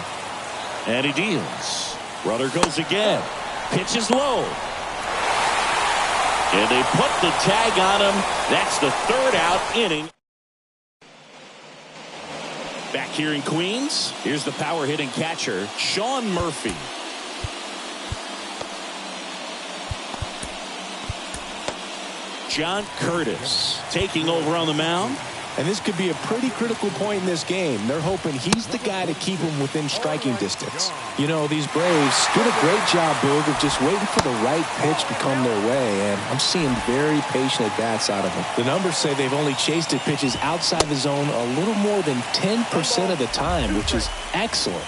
And he deals. Runner goes again. Pitch is low. And they put the tag on him. That's the third out inning. Back here in Queens, here's the power hitting catcher, Sean Murphy. John Curtis taking over on the mound. And this could be a pretty critical point in this game. They're hoping he's the guy to keep them within striking distance. You know, these Braves did a great job, Boog, of just waiting for the right pitch to come their way. And I'm seeing very patient at-bats out of them. The numbers say they've only chased at pitches outside the zone a little more than 10% of the time, which is excellent.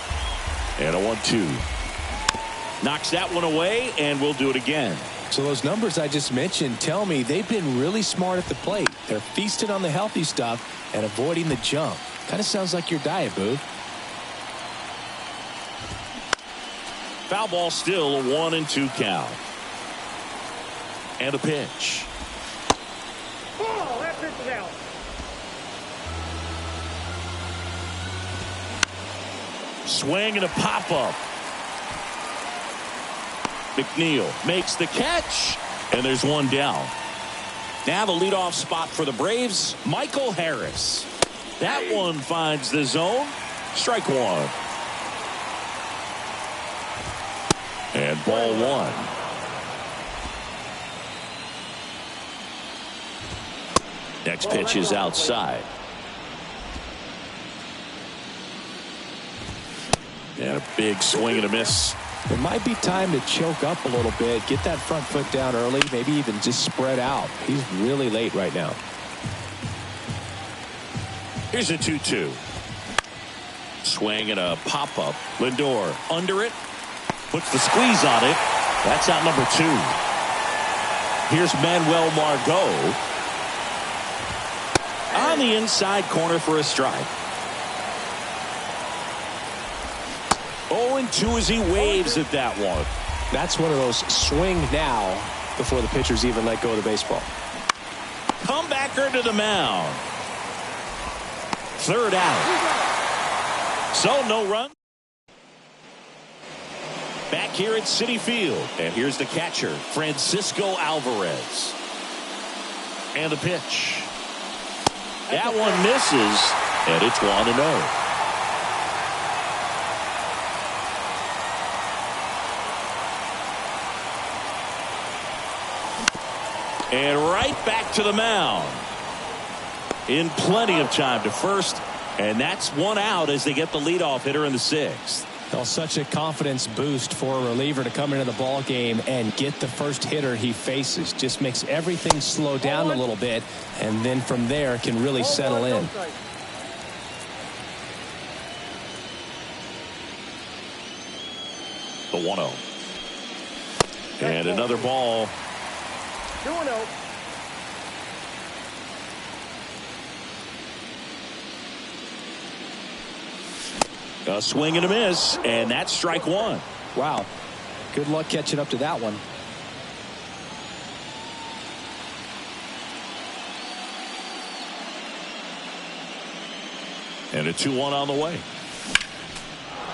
And a 1-2. Knocks that one away, and we'll do it again. So those numbers I just mentioned tell me they've been really smart at the plate. They're feasting on the healthy stuff and avoiding the junk. Kind of sounds like your diet, Boog. Foul ball still, a 1-2 count. And a pitch. Oh, that pitch is out. Swing and a pop-up. McNeil makes the catch, and there's one down. Now the leadoff spot for the Braves, Michael Harris. That one finds the zone. Strike one. And ball one. Next pitch is outside. And a big swing and a miss. It might be time to choke up a little bit, get that front foot down early, maybe even just spread out. He's really late right now. Here's a 2-2. Swing and a pop-up. Lindor under it. Puts the squeeze on it. That's out number 2. Here's Manuel Margot. On the inside corner for a strike. 0-2 as he waves at that one. That's one of those swing now, before the pitchers even let go of the baseball. Comebacker to the mound. Third out. So no run. Back here at Citi Field. And here's the catcher, Francisco Alvarez. And the pitch. That one misses. And it's 1-0. And right back to the mound. In plenty of time to first. And that's one out as they get the leadoff hitter in the sixth. Well, such a confidence boost for a reliever to come into the ball game and get the first hitter he faces. Just makes everything slow down a little bit, and then from there can really settle in. The 1-0. And another ball. 2-0. A swing and a miss, and that's strike one. Wow. Good luck catching up to that one. And a 2-1 on the way.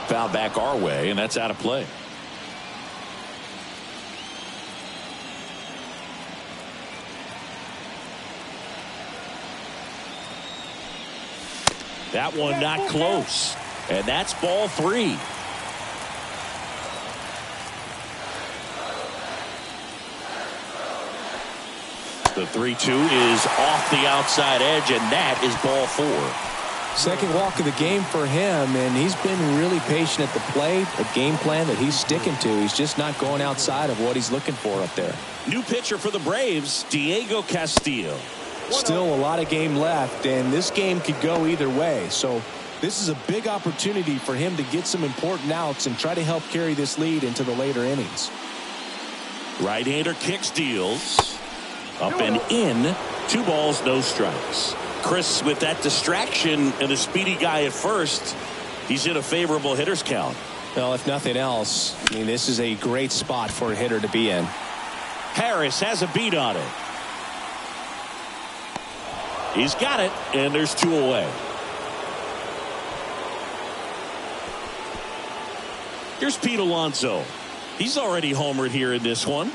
Foul back our way, and that's out of play. That one not close. And that's ball three. The 3-2 is off the outside edge, and that is ball four. Second walk of the game for him, and he's been really patient at the plate. A game plan that he's sticking to. He's just not going outside of what he's looking for up there. New pitcher for the Braves, Diego Castillo. Still a lot of game left, and this game could go either way. So this is a big opportunity for him to get some important outs and try to help carry this lead into the later innings. Right-hander kicks, deals. Up and in. 2 balls, no strikes. Chris, with that distraction and a speedy guy at first, he's in a favorable hitter's count. Well, if nothing else, I mean, this is a great spot for a hitter to be in. Harris has a beat on it. He's got it, and there's 2 away. Here's Pete Alonso. He's already homered here in this one.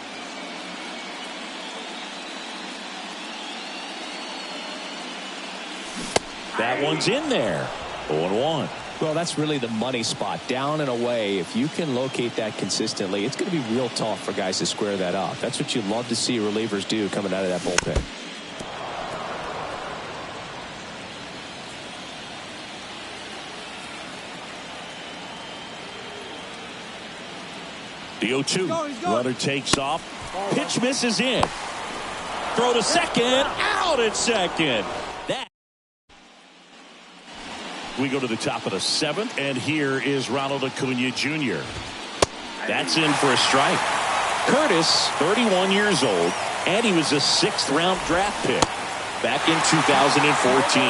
That one's in there. 0-1. Well, that's really the money spot, down and away. If you can locate that consistently, it's going to be real tough for guys to square that up. That's what you love to see relievers do coming out of that bullpen. The 0-2. Runner takes off. Pitch misses in. Throw to second. Out at second. That. We go to the top of the 7th, and here is Ronald Acuna Jr. That's in for a strike. Curtis, 31 years old, and he was a 6th-round draft pick back in 2014.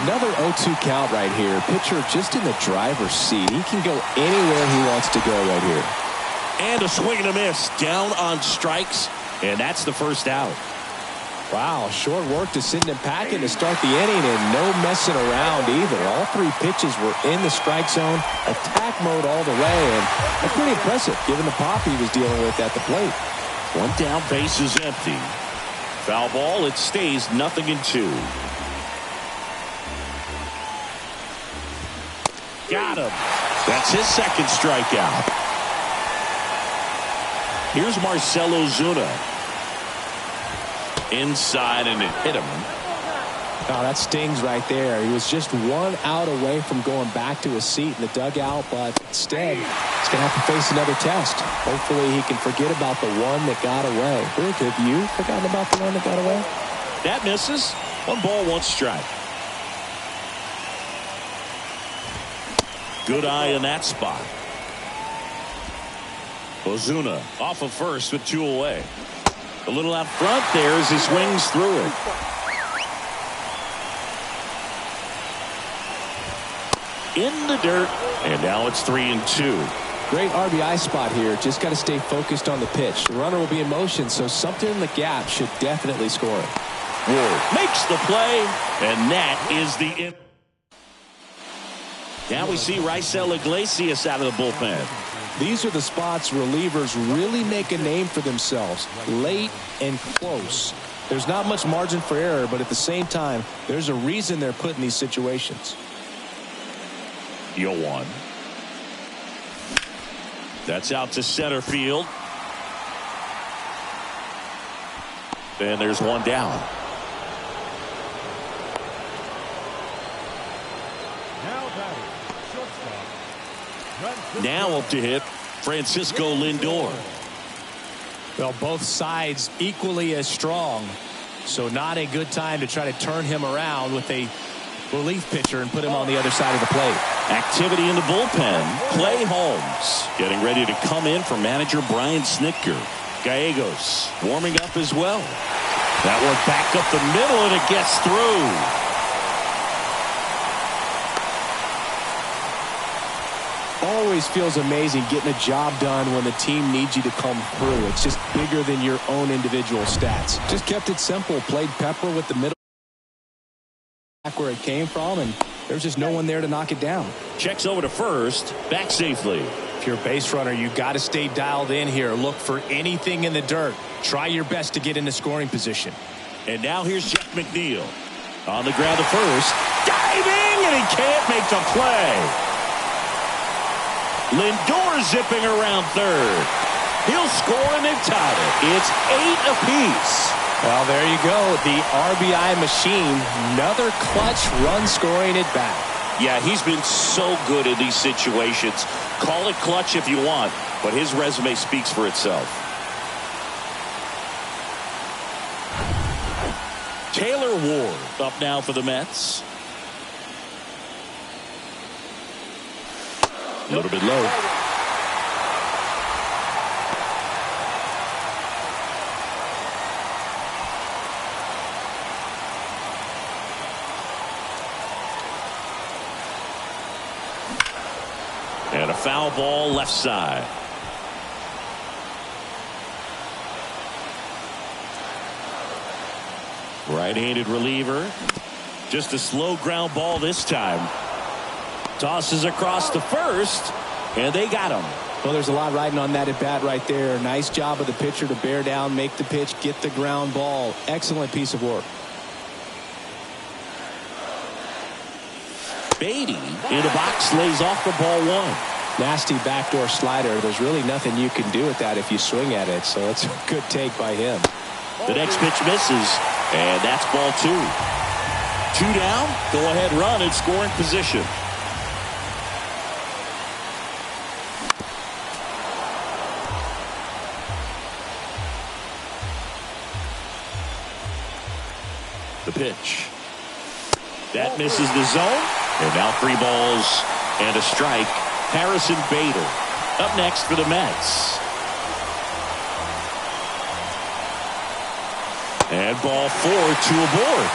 Another 0-2 count right here. Pitcher just in the driver's seat. He can go anywhere he wants to go right here. And a swing and a miss. Down on strikes, and that's the first out. Wow, short work to Sidney Packard to start the inning, and no messing around either. All 3 pitches were in the strike zone, attack mode all the way, and that's pretty impressive given the pop he was dealing with at the plate. 1 down, base is empty. Foul ball, it stays 0-2. Got him. That's his 2nd strikeout. Here's Marcell Ozuna. Inside, and it hit him. Oh, that stings right there. He was just 1 out away from going back to his seat in the dugout, but instead, he's going to have to face another test. Hopefully, he can forget about the one that got away. Rick, have you forgotten about the one that got away? That misses. 1 ball, 1 strike. Good eye in that spot. Ozuna off of first with 2 away. A little out front there as he swings through it. In the dirt, and now it's 3-2. Great RBI spot here. Just got to stay focused on the pitch. The runner will be in motion, so something in the gap should definitely score it. Ward makes the play, and that is the end. Now we see Raisel Iglesias out of the bullpen. These are the spots relievers really make a name for themselves. Late and close. There's not much margin for error, but at the same time, there's a reason they're put in these situations. 0-1. That's out to center field. And there's one down. Now up to hit Francisco Lindor. Well, both sides equally as strong, so not a good time to try to turn him around with a relief pitcher and put him on the other side of the plate. Activity in the bullpen. Clay Holmes getting ready to come in for manager Brian Snitker. Gallegos warming up as well. That one back up the middle, and it gets through. Always feels amazing getting a job done when the team needs you to come through. It's just bigger than your own individual stats. Just kept it simple. Played pepper with the middle back where it came from, and there's just no one there to knock it down. Checks over to first. Back safely. If you're a base runner, you got to stay dialed in here. Look for anything in the dirt. Try your best to get into scoring position. And now here's Jeff McNeil. On the ground to first. Diving, and he can't make the play. Lindor zipping around third. He'll score, and they've tied it. It's 8 apiece. Well, there you go. The RBI machine. Another clutch run scoring it back. Yeah, he's been so good in these situations. Call it clutch if you want, but his resume speaks for itself. Taylor Ward up now for the Mets. A little bit low. And a foul ball left side. Right-handed reliever. Just a slow ground ball this time. Tosses across the first, and they got him. Well, there's a lot riding on that at bat right there. Nice job of the pitcher to bear down, make the pitch, get the ground ball. Excellent piece of work. Beatty in the box lays off the ball one. Nasty backdoor slider. There's really nothing you can do with that if you swing at it, so it's a good take by him. The next pitch misses, and that's ball 2. 2 down, go ahead run in scoring position. The pitch. That misses the zone. And now 3 balls and a strike. Harrison Bader up next for the Mets. And ball 4, 2 aboard.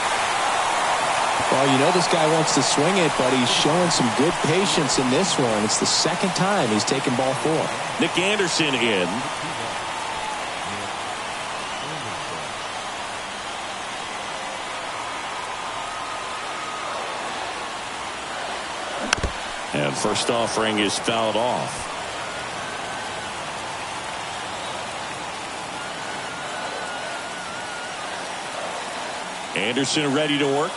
Well, you know this guy wants to swing it, but he's showing some good patience in this one. It's the second time he's taken ball 4. Nick Anderson in. And first offering is fouled off. Anderson ready to work.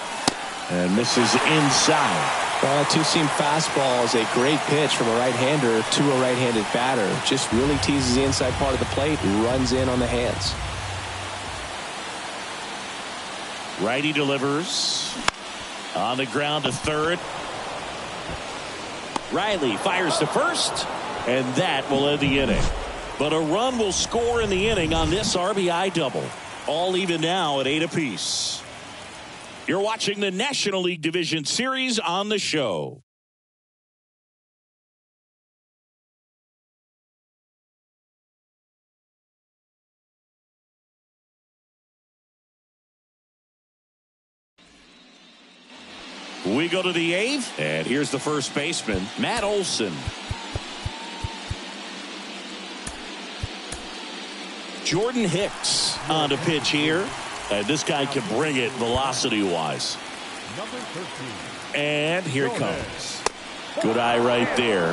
And misses inside. Well, that two-seam fastball is a great pitch from a right-hander to a right-handed batter. Just really teases the inside part of the plate, runs in on the hands. Righty delivers. On the ground to third. Riley fires to first, and that will end the inning. But a run will score in the inning on this RBI double. All even now at 8 apiece. You're watching the National League Division Series on the show. We go to the 8th, and here's the first baseman, Matt Olson. Jordan Hicks on the pitch here. And this guy can bring it velocity-wise. And here it comes. Good eye right there.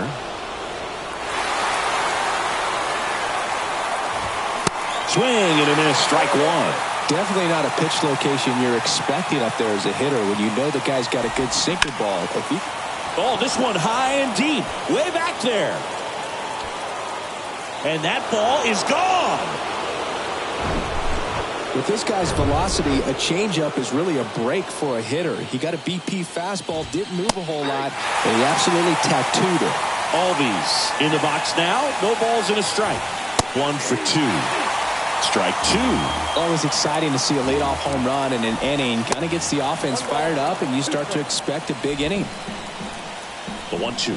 Swing and a miss, strike one. Definitely not a pitch location you're expecting up there as a hitter when you know the guy's got a good sinker ball. Oh, this one high and deep, way back there. And that ball is gone. With this guy's velocity, a changeup is really a break for a hitter. He got a BP fastball, didn't move a whole lot, and he absolutely tattooed it. Albies in the box now. No balls and a strike. 1 for 2. Strike 2. Always exciting to see a leadoff home run in an inning. Kind of gets the offense fired up, and you start to expect a big inning. The 1-2.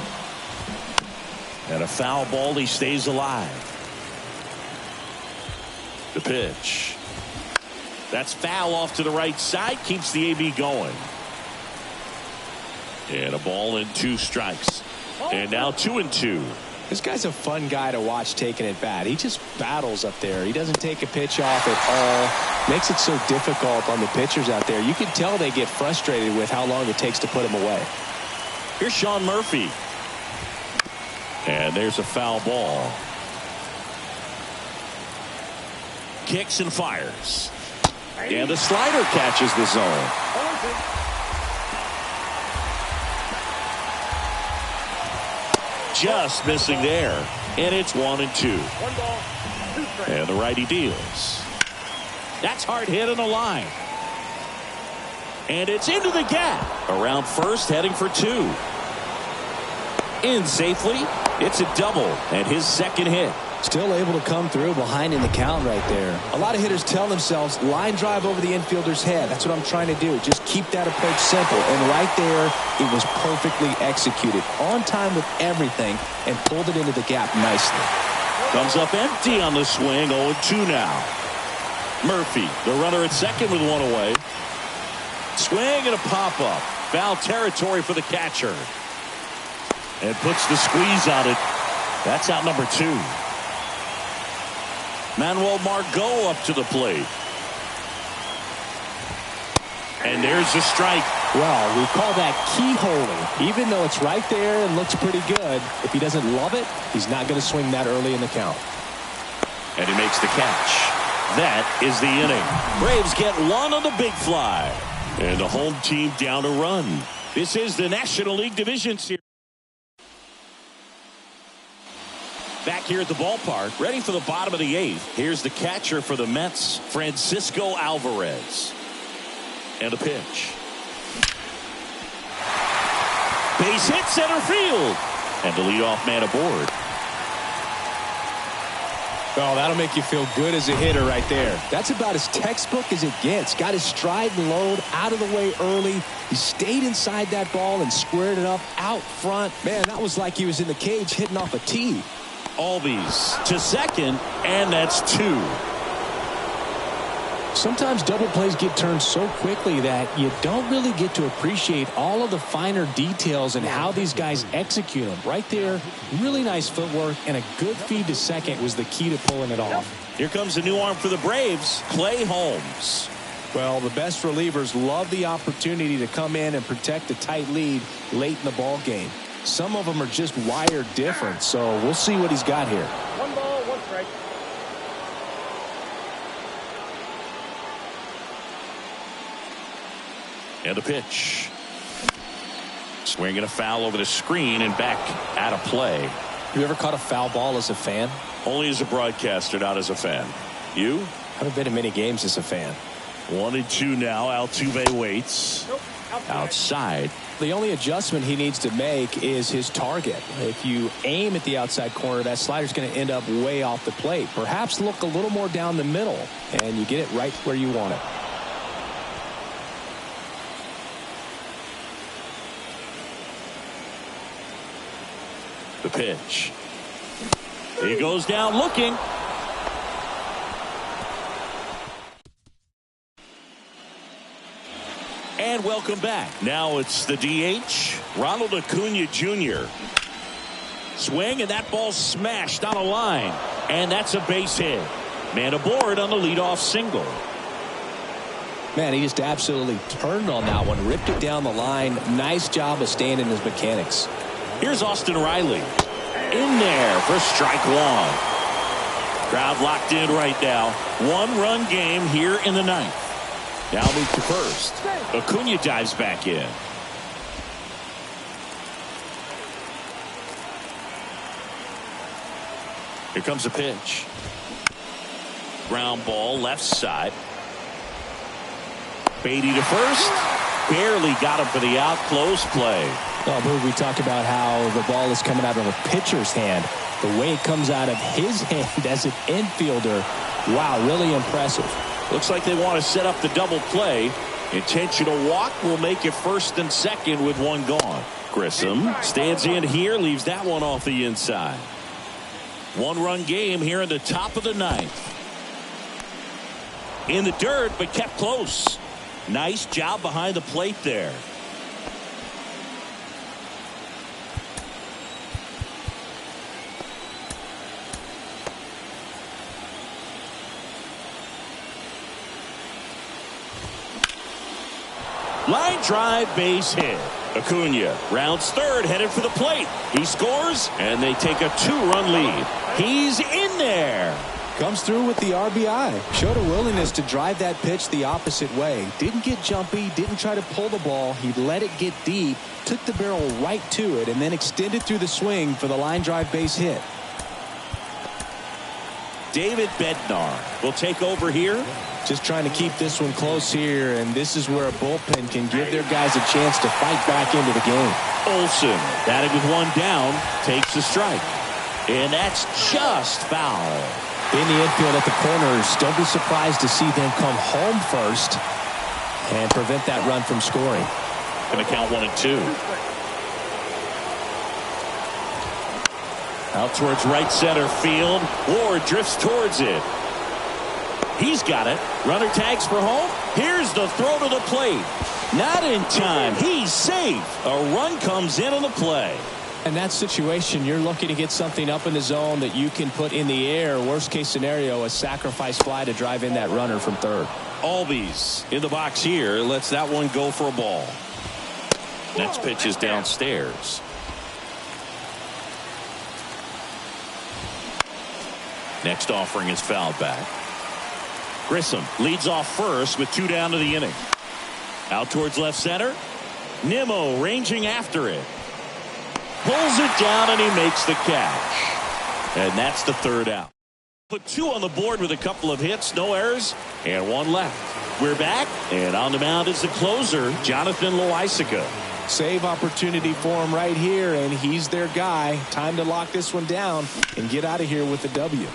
And a foul ball. He stays alive. The pitch. That's foul off to the right side. Keeps the AB going. And a ball and 2 strikes. And now 2-2. This guy's a fun guy to watch taking at bat. He just battles up there. He doesn't take a pitch off at all. Makes it so difficult on the pitchers out there. You can tell they get frustrated with how long it takes to put him away. Here's Sean Murphy. And there's a foul ball. Kicks and fires. And the slider catches the zone. Just missing there. And it's 1-2. 1 ball, 2 strikes. And the righty deals. That's hard hit on the line. And it's into the gap. Around first, heading for 2. In safely. It's a double. And his second hit. Still able to come through behind in the count right there. A lot of hitters tell themselves line drive over the infielder's head. That's what I'm trying to do. Just keep that approach simple. And right there, it was perfectly executed. On time with everything and pulled it into the gap nicely. Comes up empty on the swing. 0-2 now. Murphy, the runner at second with 1 away. Swing and a pop-up. Foul territory for the catcher. And puts the squeeze on it. That's out number 2. Manuel Margot up to the plate. And there's a strike. Well, we call that keyholing. Even though it's right there and looks pretty good, if he doesn't love it, he's not going to swing that early in the count. And he makes the catch. That is the inning. Braves get 1 on the big fly. And the home team down a run. This is the National League Division Series. Back here at the ballpark, ready for the bottom of the 8th. Here's the catcher for the Mets, Francisco Alvarez. And a pitch. Base hit center field. And the leadoff man aboard. Oh, that'll make you feel good as a hitter right there. That's about as textbook as it gets. Got his stride and load out of the way early. He stayed inside that ball and squared it up out front. Man, that was like he was in the cage hitting off a tee. Albies to second, and that's 2. Sometimes double plays get turned so quickly that you don't really get to appreciate all of the finer details and how these guys execute them. Right there, really nice footwork, and a good feed to second was the key to pulling it off. Here comes a new arm for the Braves, Clay Holmes. Well, the best relievers love the opportunity to come in and protect a tight lead late in the ball game. Some of them are just wired different, so we'll see what he's got here. 1 ball, 1 strike. And a pitch. Swinging a foul over the screen and back out of play. You ever caught a foul ball as a fan? Only as a broadcaster, not as a fan. You? Haven't been in many games as a fan. 1-2 now. Altuve waits. Nope. Outside. The only adjustment he needs to make is his target. If you aim at the outside corner, that slider's going to end up way off the plate. Perhaps look a little more down the middle, and you get it right where you want it. The pitch. He goes down looking. And welcome back. Now it's the DH, Ronald Acuna Jr. Swing, and that ball smashed on a line. And that's a base hit. Man aboard on the leadoff single. Man, he just absolutely turned on that one, ripped it down the line. Nice job of staying in his mechanics. Here's Austin Riley. In there for strike one. Crowd locked in right now. One-run game here in the ninth. Now move to first. Acuna dives back in. Here comes a pitch. Ground ball left side. Beatty to first. Barely got him for the out. Close play. Oh, Boog, we talk about how the ball is coming out of a pitcher's hand. The way it comes out of his hand as an infielder. Wow, really impressive. Looks like they want to set up the double play. Intentional walk will make it first and second with one gone. Grissom stands in here, leaves that one off the inside. One-run game here in the top of the ninth. In the dirt, but kept close. Nice job behind the plate there. Line drive, base hit. Acuna rounds third, headed for the plate. He scores, and they take a 2-run lead. He's in there. Comes through with the RBI. Showed a willingness to drive that pitch the opposite way. Didn't get jumpy, didn't try to pull the ball. He let it get deep, took the barrel right to it, and then extended through the swing for the line drive base hit. David Bednar will take over here. Just trying to keep this one close here, and this is where a bullpen can give their guys a chance to fight back into the game. Olsen, batting with one down, takes the strike. And that's just foul. In the infield at the corners, don't be surprised to see them come home first and prevent that run from scoring. Going to count 1-2. Out towards right center field. Ward drifts towards it. He's got it. Runner tags for home. Here's the throw to the plate. Not in time. He's safe. A run comes in on the play. In that situation, you're looking to get something up in the zone that you can put in the air. Worst case scenario, a sacrifice fly to drive in that runner from third. Albies in the box here. Lets that one go for a ball. Next pitch is downstairs. Next offering is fouled back. Grissom leads off first with 2 down to the inning. Out towards left center. Nimmo ranging after it. Pulls it down and he makes the catch. And that's the third out. Put 2 on the board with a couple of hits, no errors, and 1 left. We're back, and on the mound is the closer, Jonathan Loaisiga. Save opportunity for him right here, and he's their guy. Time to lock this one down and get out of here with the W.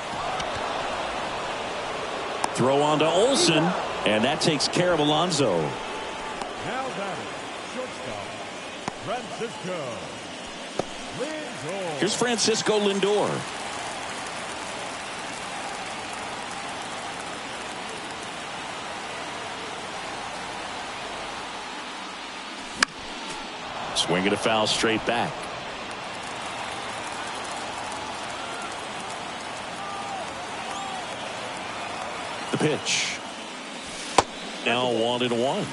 Throw on to Olsen, and that takes care of Alonso. Now batting, shortstop, Francisco Lindor. Here's Francisco Lindor. Swing and a foul straight back. The pitch. Now 1-1.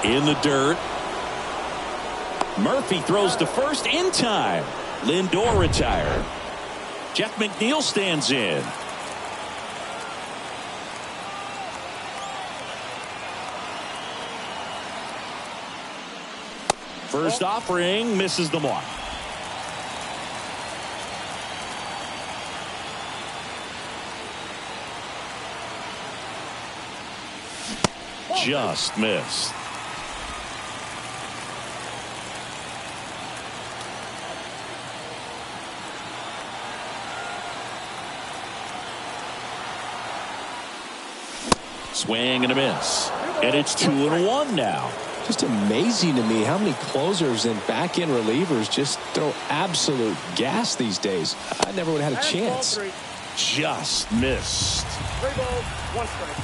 In the dirt. Murphy throws to first in time. Lindor retired. Jeff McNeil stands in. First offering misses the mark. Just missed. Swing and a miss. And it's 2-1 now. Just amazing to me how many closers and back-end relievers just throw absolute gas these days. I never would have had a chance. Just missed. 3 balls, 1 strike.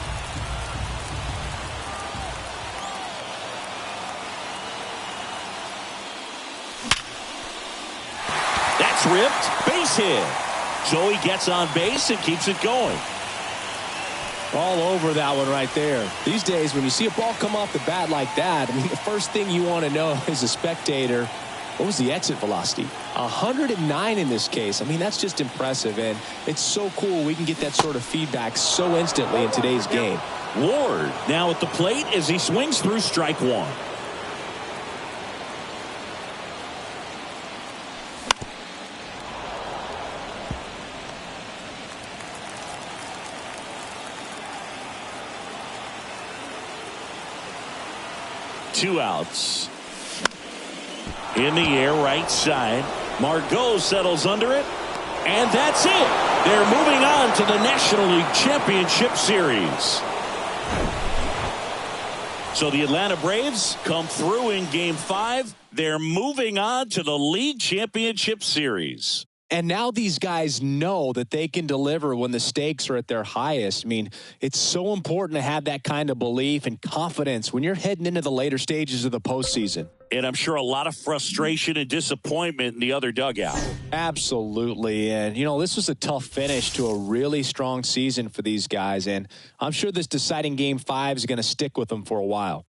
That's ripped. Base hit. So he gets on base and keeps it going. All over that one right there. These days, when you see a ball come off the bat like that, I mean, the first thing you want to know as a spectator, what was the exit velocity? 109 in this case. I mean, that's just impressive, and it's so cool we can get that sort of feedback so instantly in today's game. Ward now at the plate as he swings through strike 1. Two outs. In the air, right side. Margot settles under it. And that's it. They're moving on to the National League Championship Series. So the Atlanta Braves come through in Game 5. They're moving on to the League Championship Series. And now these guys know that they can deliver when the stakes are at their highest. I mean, it's so important to have that kind of belief and confidence when you're heading into the later stages of the postseason. And I'm sure a lot of frustration and disappointment in the other dugout. Absolutely. And, you know, this was a tough finish to a really strong season for these guys. And I'm sure this deciding Game 5 is going to stick with them for a while.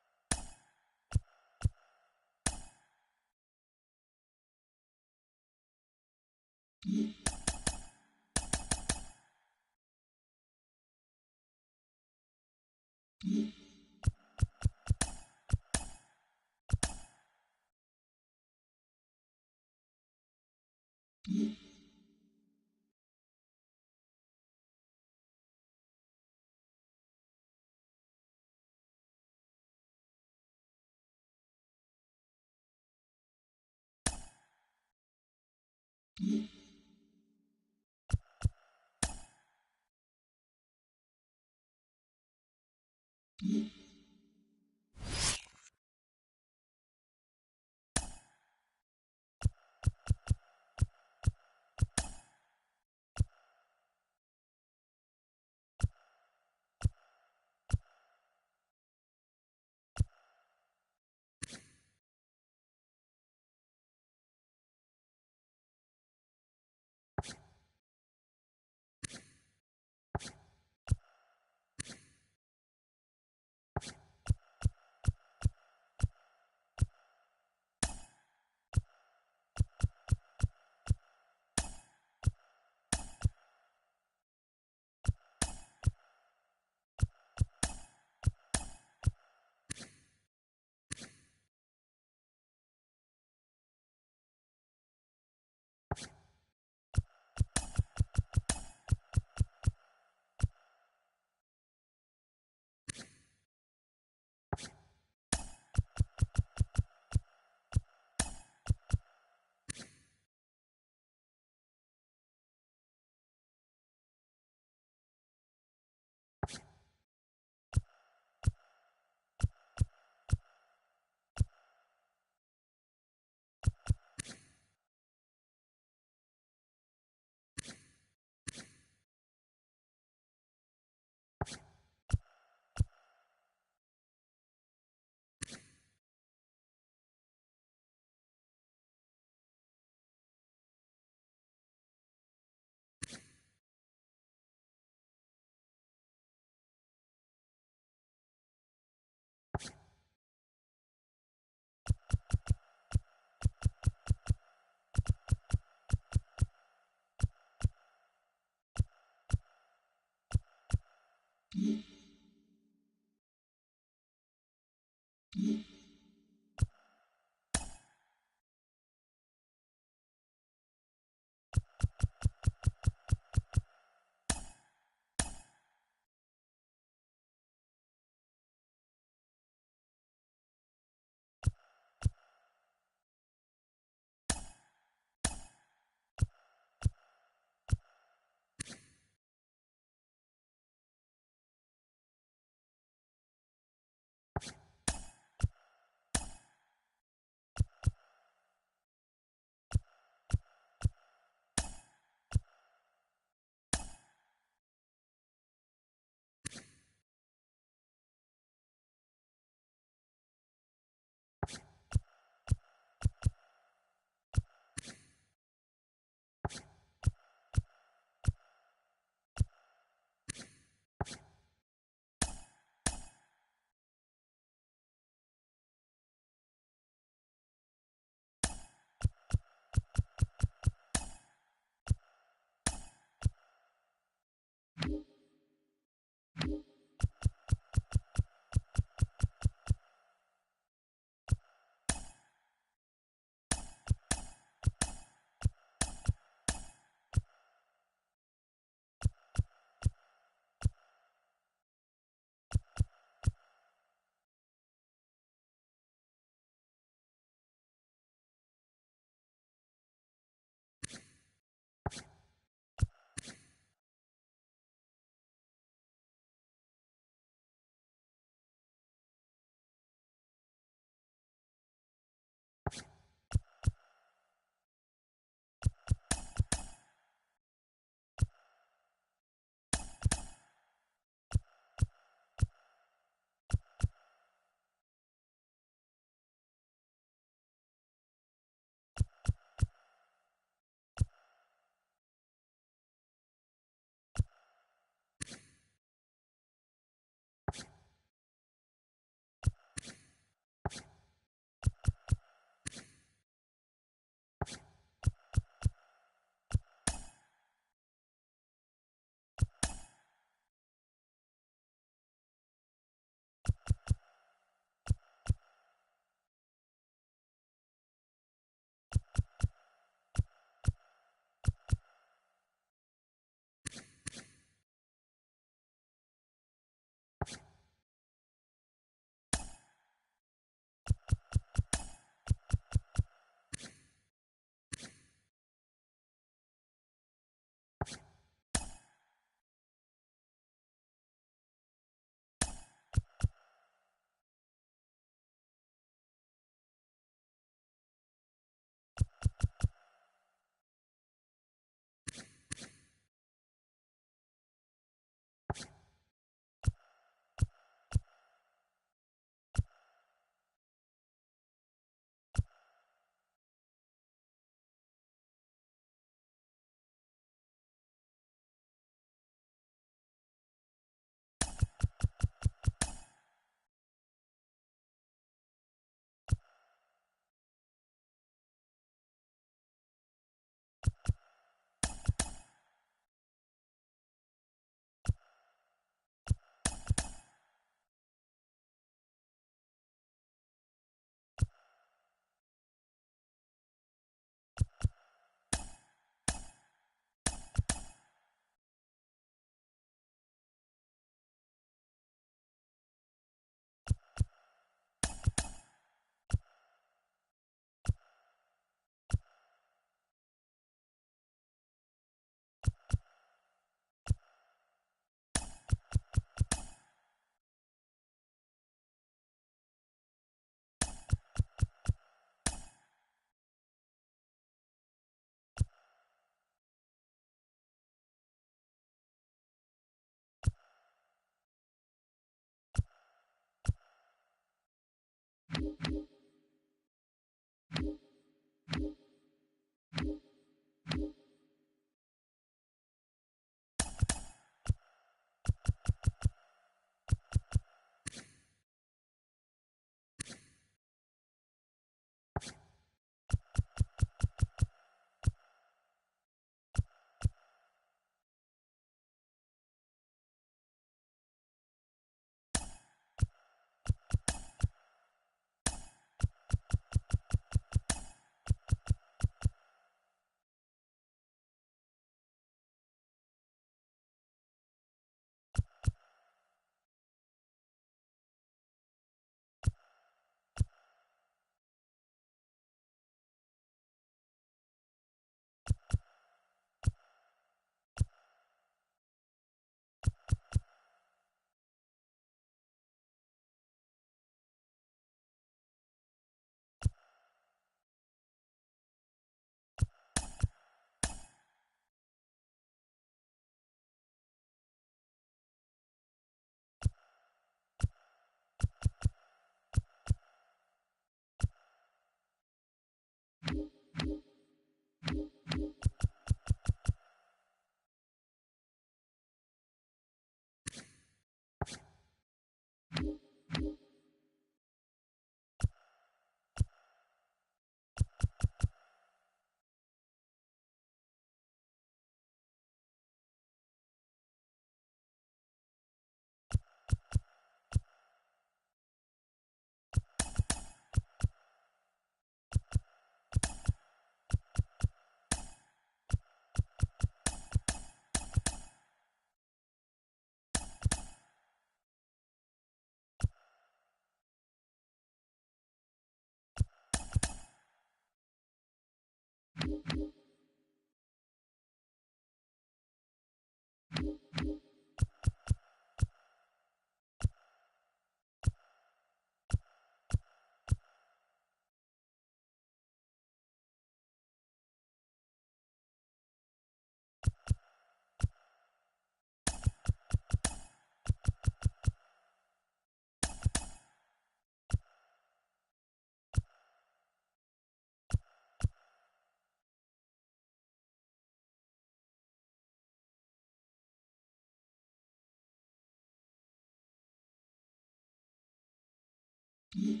Mm-hmm.